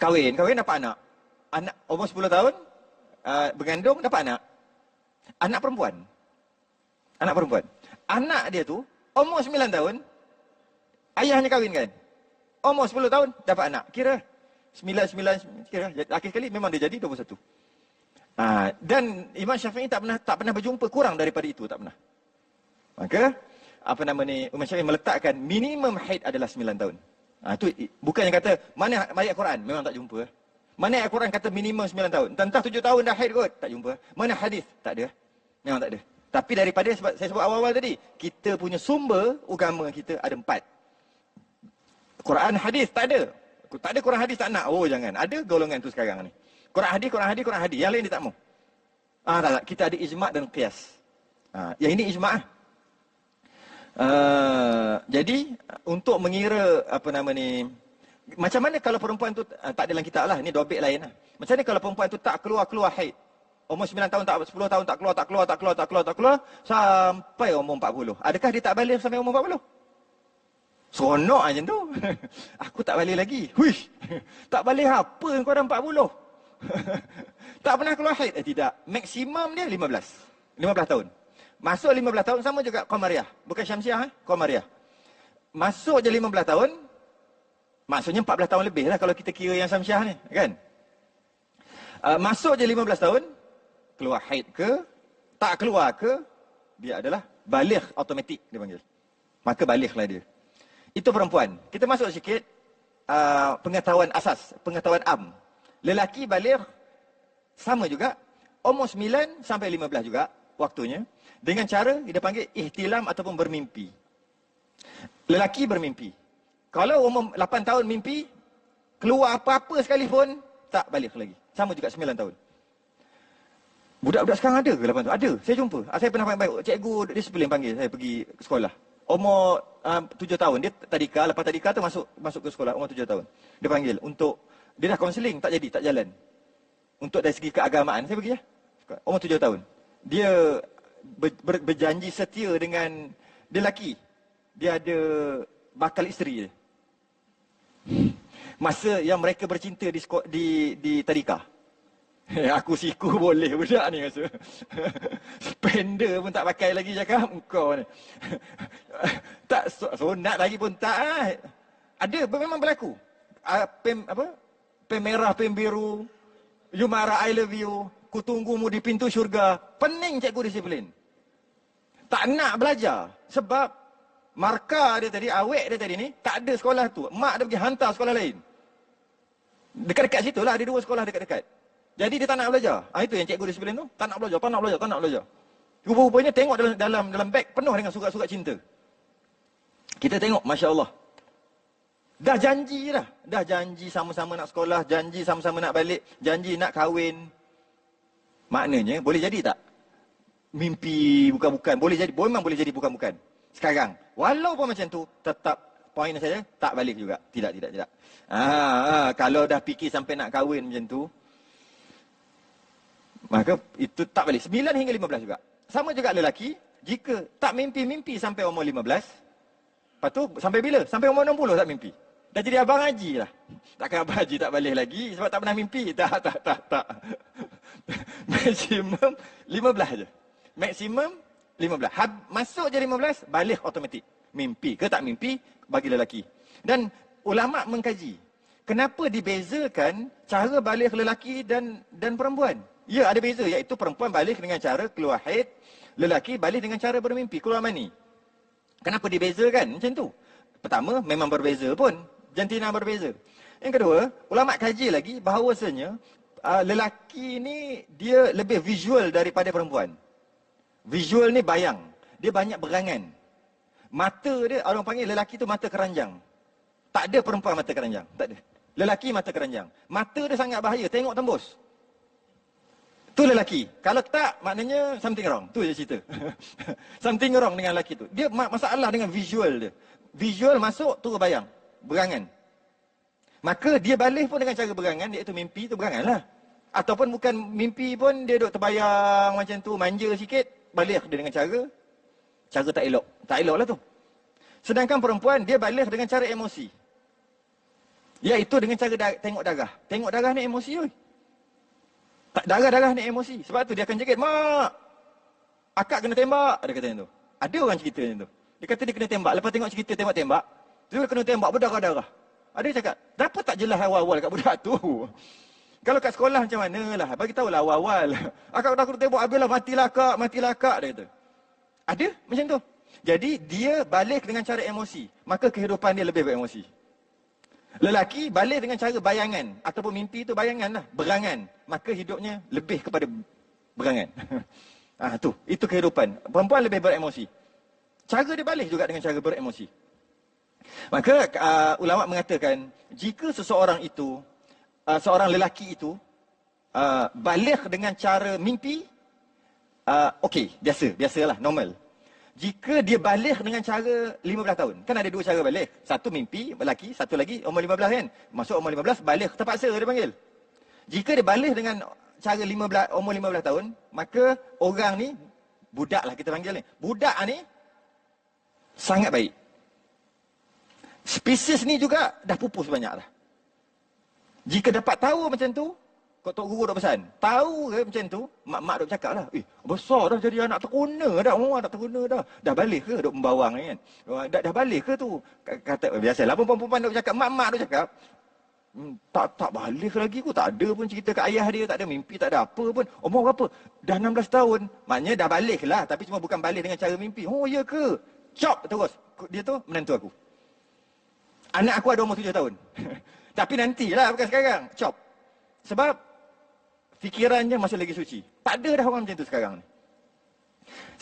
S1: Kahwin dapat anak. Anak umur 10 tahun. Bergandung dapat anak. Anak perempuan. Anak dia tu. Umur 9 tahun. Ayahnya kahwin kan. Umur 10 tahun. Dapat anak. Kira. 9. Kira. Akhir sekali memang dia jadi 21. Dan Imam Syafi'i tak pernah berjumpa kurang daripada itu. Tak pernah. Maka. Imam Syafi'i meletakkan minimum haid adalah 9 tahun. Itu bukan yang kata mana ayat Quran, memang tak jumpa. Mana ayat Quran kata minimum 9 tahun. Tentang 7 tahun dah haid kot, tak jumpa. Mana hadis? Tak ada. Memang tak ada. Tapi daripada sebab saya sebut awal-awal tadi, kita punya sumber agama kita ada 4. Quran hadis tak ada. Tak ada Quran hadis tak nak. Jangan. Ada golongan tu sekarang ni. Quran hadis. Yang lain dia tak mau. Tak. Kita ada ijma' dan qiyas. Yang ini ijma'. Jadi untuk mengira macam mana kalau perempuan tu tak ada dalam kitab lah, ni dobek lain lah. Macam mana kalau perempuan tu tak keluar haid, umur 9 tahun, 10 tahun tak keluar sampai umur 40. Adakah dia tak balik sampai umur 40? Seronok macam tu. Aku tak balik lagi. Huish. Tak balik apa kau dah 40? Tak pernah keluar haid? Tidak. Maksimum dia 15 tahun. Masuk 15 tahun sama juga Qamariyah. Bukan Syamsiah, Qamariyah. Masuk je 15 tahun, maksudnya 14 tahun lebih lah kalau kita kira yang Syamsiah ni, kan? Masuk je 15 tahun, keluar haid ke, tak keluar ke, dia adalah baligh automatik dia panggil. Maka balighlah dia. Itu perempuan. Kita masuk sikit pengetahuan asas, pengetahuan am. Lelaki baligh sama juga, umur 9 sampai 15 juga waktunya. Dengan cara dia panggil ihtilam ataupun bermimpi. Lelaki bermimpi. Kalau umur 8 tahun mimpi, keluar apa-apa sekalipun, tak balik lagi. Sama juga 9 tahun. Budak-budak sekarang ada ke 8 tahun? Ada, saya jumpa. Saya pernah panggil, cikgu disiplin panggil saya pergi ke sekolah. Umur 7 tahun, dia tadika, lepas tadika tu masuk ke sekolah, umur 7 tahun. Dia panggil untuk, dia dah kaunseling, tak jadi, tak jalan. Untuk dari segi keagamaan, saya pergi ya. Umur 7 tahun. Dia berjanji setia dengan dia lelaki. Dia ada bakal isteri dia. Masa yang mereka bercinta di tadika. Aku siku boleh budak ni rasa. Spender pun tak pakai lagi cakap kau ni. Tak sunat lagi pun tak. Ada memang berlaku. Pem merah, pem biru. You marah, I love you. Ku tunggumu di pintu syurga. Pening cikgu disiplin. Tak nak belajar. Sebab markah dia tadi, awek dia tadi ni, tak ada sekolah tu. Mak dia pergi hantar sekolah lain. Dekat-dekat situ lah, ada 2 sekolah dekat-dekat. Jadi dia tak nak belajar. Itu yang cikgu disiplin tu. Tak nak belajar. Rupa-rupanya tengok dalam beg penuh dengan surat-surat cinta. Kita tengok, Masya Allah. Dah janji dah. Dah janji sama-sama nak sekolah, janji sama-sama nak balik, janji nak kahwin. Maknanya, boleh jadi tak? Mimpi bukan-bukan. Memang boleh jadi bukan-bukan. Sekarang, walaupun macam tu, tetap poin saya, tak balik juga. Tidak. Kalau dah fikir sampai nak kahwin macam tu, maka itu tak balik. 9 hingga 15 juga. Sama juga lelaki, jika tak mimpi sampai umur 15, lepas tu sampai bila? Sampai umur 60 tak mimpi. Dah jadi abang haji lah. Takkan abang haji tak balik lagi sebab tak pernah mimpi. Tak. Maksimum 15 je. Maksimum 15. Masuk je 15, balik automatik. Mimpi ke tak mimpi, bagi lelaki. Dan ulama' mengkaji. kenapa dibezakan cara baligh lelaki dan perempuan? Ya, ada beza, iaitu perempuan baligh dengan cara keluar haid, lelaki baligh dengan cara bermimpi, keluar mani. Kenapa dibezakan macam tu? Pertama, memang berbeza pun, jantina berbeza. Yang kedua, ulama kaji lagi bahawasanya lelaki ni dia lebih visual daripada perempuan. Visual ni bayang, dia banyak berangan. Mata dia, orang panggil lelaki tu mata keranjang. Tak ada perempuan mata keranjang, tak ada. Lelaki mata keranjang. Mata dia sangat bahaya, tengok tembus. Tu lelaki. Kalau tak, maknanya something wrong. Tu je cerita. Something wrong dengan lelaki tu. Dia masalah dengan visual dia. Visual masuk, tu bayang. Berangan. Maka dia baligh pun dengan cara berangan, iaitu mimpi tu berangan lah. Ataupun bukan mimpi pun, dia duduk terbayang macam tu, manja sikit, baligh dia dengan cara tak elok. Tak elok lah tu. Sedangkan perempuan, dia baligh dengan cara emosi. Iaitu dengan cara tengok darah. Tengok darah ni emosi oi. Darah-darah ni emosi. Sebab tu dia akan cakap, mak, akak kena tembak. Dia kata macam tu. Ada orang cerita macam tu. Dia kata dia kena tembak. Lepas tengok cerita tembak-tembak, dia kena tembak berdarah-darah. Ada yang cakap, kenapa tak jelas awal-awal kat budak tu? Kalau kat sekolah macam mana lah, bagi tahulah awal-awal. Akak dah kena tembak, habislah matilah akak, dia kata. Ada macam tu. Jadi dia balik dengan cara emosi. Maka kehidupan dia lebih beremosi. Lelaki balik dengan cara bayangan. Ataupun mimpi tu bayangan lah. Berangan. Maka hidupnya lebih kepada berangan. Tu. Itu kehidupan. Perempuan lebih beremosi. Cara dia balik juga dengan cara beremosi. Maka ulama mengatakan, jika seseorang itu, seorang lelaki itu, balik dengan cara mimpi, okey, biasalah, normal. Jika dia balik dengan cara 15 tahun. Kan ada dua cara balik. Satu mimpi, lelaki. Satu lagi umur 15 kan. Masuk umur 15, balik terpaksa dia panggil. Jika dia balik dengan cara umur 15 tahun, maka orang ni, budak lah kita panggil ni. Budak ni, sangat baik. Spesies ni juga dah pupus banyak dah. Jika dapat tahu macam tu, kau Tok Guru duk pesan, tahu ke macam tu, mak-mak duk cakap lah, besar dah jadi anak terguna dah, anak terguna dah. Dah balik ke duk membawang ni kan? Dah balik ke tu? Kata, biasalah perempuan duk cakap, mak-mak duk cakap, tak balik lagi ku, tak ada pun cerita kat ayah dia, tak ada mimpi, tak ada apa pun. Umur berapa? Dah 16 tahun. Maknanya dah balik lah, tapi cuma bukan balik dengan cara mimpi. Oh ya ke? Cop terus. Dia tu menantu aku. Anak aku ada umur 7 tahun. Tapi nantilah, bukan sekarang. Cop. Sebab fikirannya masih lagi suci. Tak ada dah orang macam tu sekarang ni.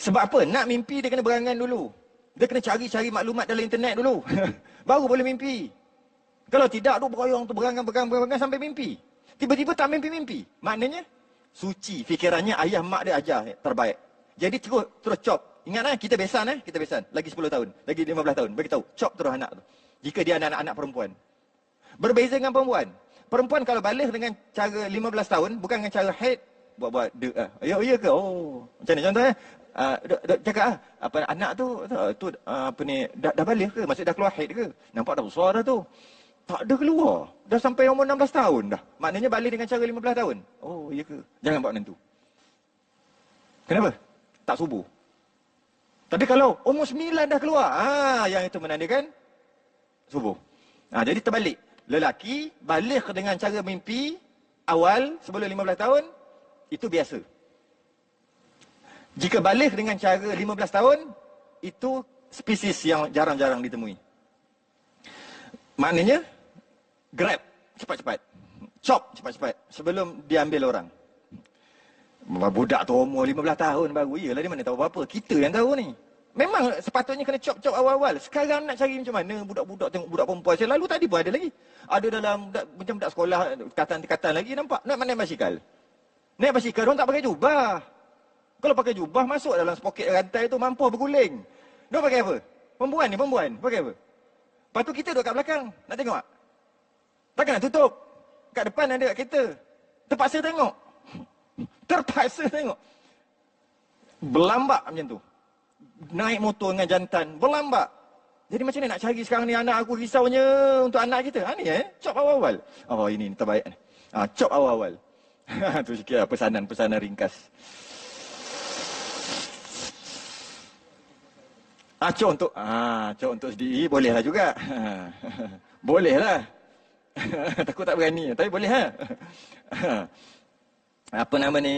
S1: Sebab apa? Nak mimpi dia kena berangan dulu. Dia kena cari-cari maklumat dalam internet dulu. Baru boleh mimpi. Kalau tidak, duk beroyong tu berangan sampai mimpi. Tiba-tiba tak mimpi-mimpi. Maknanya, suci. Fikirannya ayah mak dia ajar terbaik. Jadi terus cop. Ingat kita besan kita besan. Lagi 10 tahun. Lagi 15 tahun. Beritahu, cop terus anak tu. Jika dia anak-anak perempuan. Berbeza dengan perempuan. Perempuan kalau balik dengan cara 15 tahun, bukan dengan cara haid, buat ya ke? Oh, macam ni contohnya. Cakap apa anak tu apa ni dah balik ke? Maksud dah keluar haid ke? Nampak dah besar dah tu. Tak ada keluar. Dah sampai umur 16 tahun dah. Maknanya balik dengan cara 15 tahun. Oh, ya ke? Jangan buat menantu. Kenapa? Tak subuh. Tapi kalau umur 9 dah keluar, yang itu menandakan subuh. Jadi terbalik. Lelaki balik dengan cara mimpi awal sebelum 15 tahun, itu biasa. Jika balik dengan cara 15 tahun, itu spesies yang jarang-jarang ditemui. Maknanya, grab cepat-cepat. Chop cepat-cepat sebelum diambil orang. Budak tu umur 15 tahun baru. Iyalah dia mana tahu apa-apa. Kita yang tahu ni. Memang sepatutnya kena chop-chop awal-awal. Sekarang nak cari macam mana budak-budak tengok budak perempuan. Saya lalu tadi pun ada lagi. Ada dalam macam budak sekolah tingkatan lagi nampak. Naik basikal. Naik basikal orang tak pakai jubah. Kalau pakai jubah masuk dalam poket rantai tu mampu berguling. Dia pakai apa? Perempuan pakai apa? Lepas tu kita duduk kat belakang. Nak tengok tak? Takkan nak tutup? Kat depan ada kat kereta. Terpaksa tengok. Berlambak macam tu. Naik motor dengan jantan, berlambak. Jadi macam mana nak cari sekarang ni anak aku risaunya untuk anak kita? Ni chop awal-awal. Oh ini terbaik ni. Chop awal-awal. Tu sikit pesanan ringkas. Cop untuk sendiri bolehlah juga. Bolehlah. Takut tak berani. Tapi boleh ha. Apa nama ni?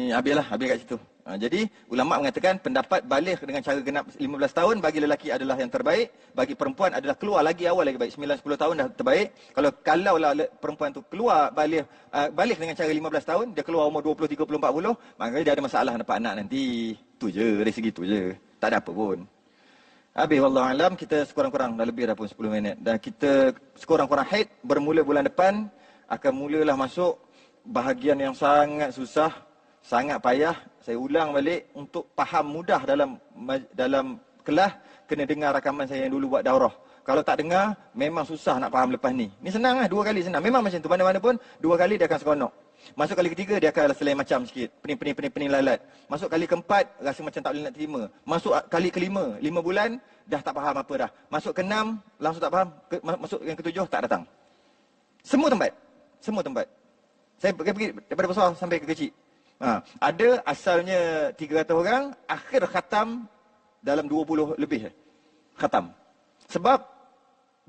S1: Habis kat situ. Jadi ulama mengatakan pendapat balik dengan cara genap 15 tahun bagi lelaki adalah yang terbaik, bagi perempuan adalah keluar lagi awal lagi baik. 9-10 tahun dah terbaik. Kalaulah perempuan tu keluar balik dengan cara 15 tahun, dia keluar umur 20, 30, 40, maka dia ada masalah dapat anak nanti. Tu je, dari segi tu je. Tak ada apa pun. Habis wallahu alam, kita sekurang-kurang dah lebih dah pun 10 minit. Dan kita sekurang-kurang haid bermula bulan depan akan mulalah masuk bahagian yang sangat susah, sangat payah. Saya ulang balik untuk faham mudah dalam kelas, kena dengar rakaman saya yang dulu buat daurah. Kalau tak dengar, memang susah nak faham lepas ni. Ni senang lah, 2 kali senang. Memang macam tu, mana-mana pun 2 kali dia akan seronok. Masuk kali ketiga, dia akan rasa lain macam sikit. Pening lalat. Masuk kali keempat, rasa macam tak boleh nak terima. Masuk kali kelima, 5 bulan, dah tak faham apa dah. Masuk ke 6, langsung tak faham. Masuk yang ke-7, tak datang. Semua tempat. Saya pergi daripada besar sampai ke kecil. Ada asalnya 300 orang, akhir khatam dalam 20 lebih. Khatam. Sebab,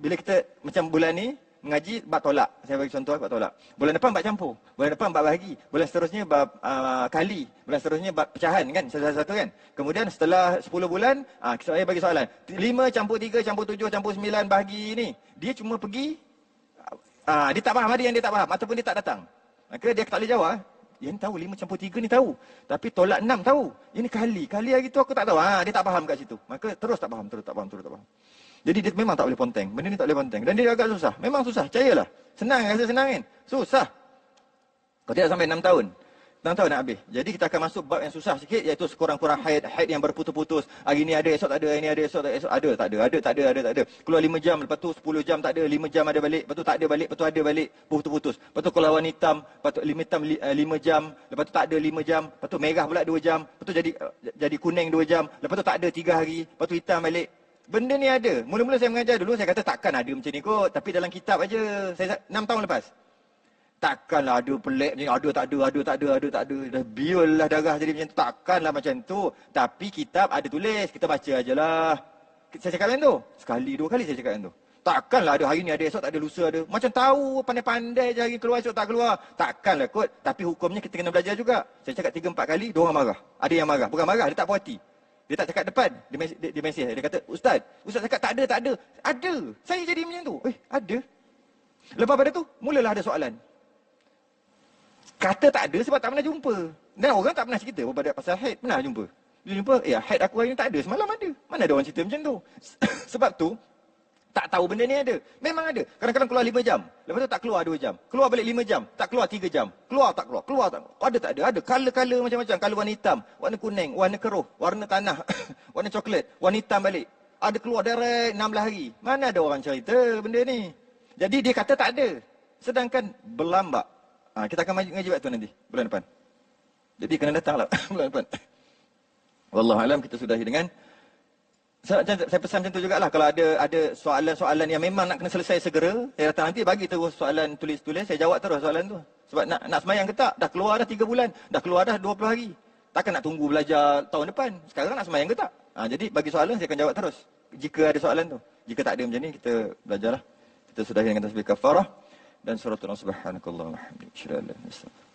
S1: bila kita macam bulan ni, mengaji bab tolak. Saya bagi contoh bab tolak. Bulan depan bab campur. Bulan depan bab bahagi. Bulan seterusnya bab kali. Bulan seterusnya bab pecahan kan. Satu-satu kan. Kemudian setelah 10 bulan, saya bagi soalan. 5 campur 3 campur 7 campur 9 bahagi ni. Dia cuma pergi, dia tak faham, ada yang dia tak faham. Ataupun dia tak datang. Maka dia tak boleh jawab. Yang tahu 5 campur 3 ni tahu. Tapi tolak 6 tahu. Ini kali. Kali hari tu aku tak tahu. Dia tak faham kat situ. Maka terus tak faham. Jadi dia memang tak boleh ponteng. Benda ni tak boleh ponteng. Dan dia agak susah. Memang susah. Percayalah. Senang, rasa senang kan? Susah. Kau tidak sampai 6 tahun. 6 tahun nak habis. Jadi kita akan masuk bab yang susah sikit, iaitu sekurang-kurang haid yang berputus-putus. Hari ni ada, esok tak ada, hari ni ada, esok tak ada. Keluar 5 jam, lepas tu 10 jam tak ada, 5 jam ada balik, lepas tu tak ada balik, lepas tu ada balik, putus-putus. Lepas tu kalau warna hitam, lepas tu hitam 5 jam, lepas tu tak ada 5 jam, lepas tu merah pula 2 jam, lepas tu jadi kuning 2 jam, lepas tu tak ada 3 hari, lepas tu hitam balik. Benda ni ada. Mula-mula saya mengajar dulu, saya kata takkan ada macam ni kot, tapi dalam kitab aja. Saya 6 tahun lepas. Takkanlah ada pelik ni, ada tak ada. Dah biol lah darah jadi macam tu. Takkanlah macam tu. Tapi kitab ada tulis, kita baca ajalah. Saya cakap macam tu. Sekali, 2 kali saya cakap macam tu. Takkanlah ada hari ni ada, esok tak ada, lusa ada. Macam tahu, pandai-pandai je hari keluar, esok tak keluar. Takkanlah kot. Tapi hukumnya kita kena belajar juga. Saya cakap 3-4 kali, 2 orang marah. Ada yang marah. Bukan marah, dia tak puas hati. Dia tak cakap depan. Dia mesej. Dia kata, Ustaz cakap tak ada. Ada. Saya jadi macam tu. Ada. Lepas pada tu, mulalah ada soalan. Kata tak ada sebab tak pernah jumpa. Dan orang tak pernah cerita pasal haid. Pernah jumpa? Dia jumpa, haid aku hari ni tak ada. Semalam ada. Mana ada orang cerita macam tu? Sebab tu, tak tahu benda ni ada. Memang ada. Kadang-kadang keluar 5 jam. Lepas tu tak keluar 2 jam. Keluar balik 5 jam. Tak keluar 3 jam. Keluar tak keluar. Ada tak ada. Ada. Color macam-macam. Color warna hitam. Warna kuning. Warna keruh. Warna tanah. Warna coklat. Warna hitam balik. Ada keluar direct 16 hari. Mana ada orang cerita benda ni? Jadi dia kata tak ada. Sedangkan berlambak. Kita akan ngaji waktu nanti. Bulan depan. Jadi kena datanglah bulan depan. Wallahualam, kita sudahi dengan saya pesan macam tu jugalah. Kalau ada soalan-soalan yang memang nak kena selesai segera, saya datang nanti bagi terus soalan tulis-tulis, saya jawab terus soalan tu. Sebab nak semayang ke tak? Dah keluar dah 3 bulan, dah keluar dah 20 hari. Takkan nak tunggu belajar tahun depan. Sekarang nak semayang ke tak? Jadi bagi soalan saya akan jawab terus. Jika ada soalan tu. Jika tak ada macam ni, kita belajarlah. Kita sudahi dengan tasbih kafarah dan suratul subhanakallahumma wa bihamdika asyhadu an la ilaha illa anta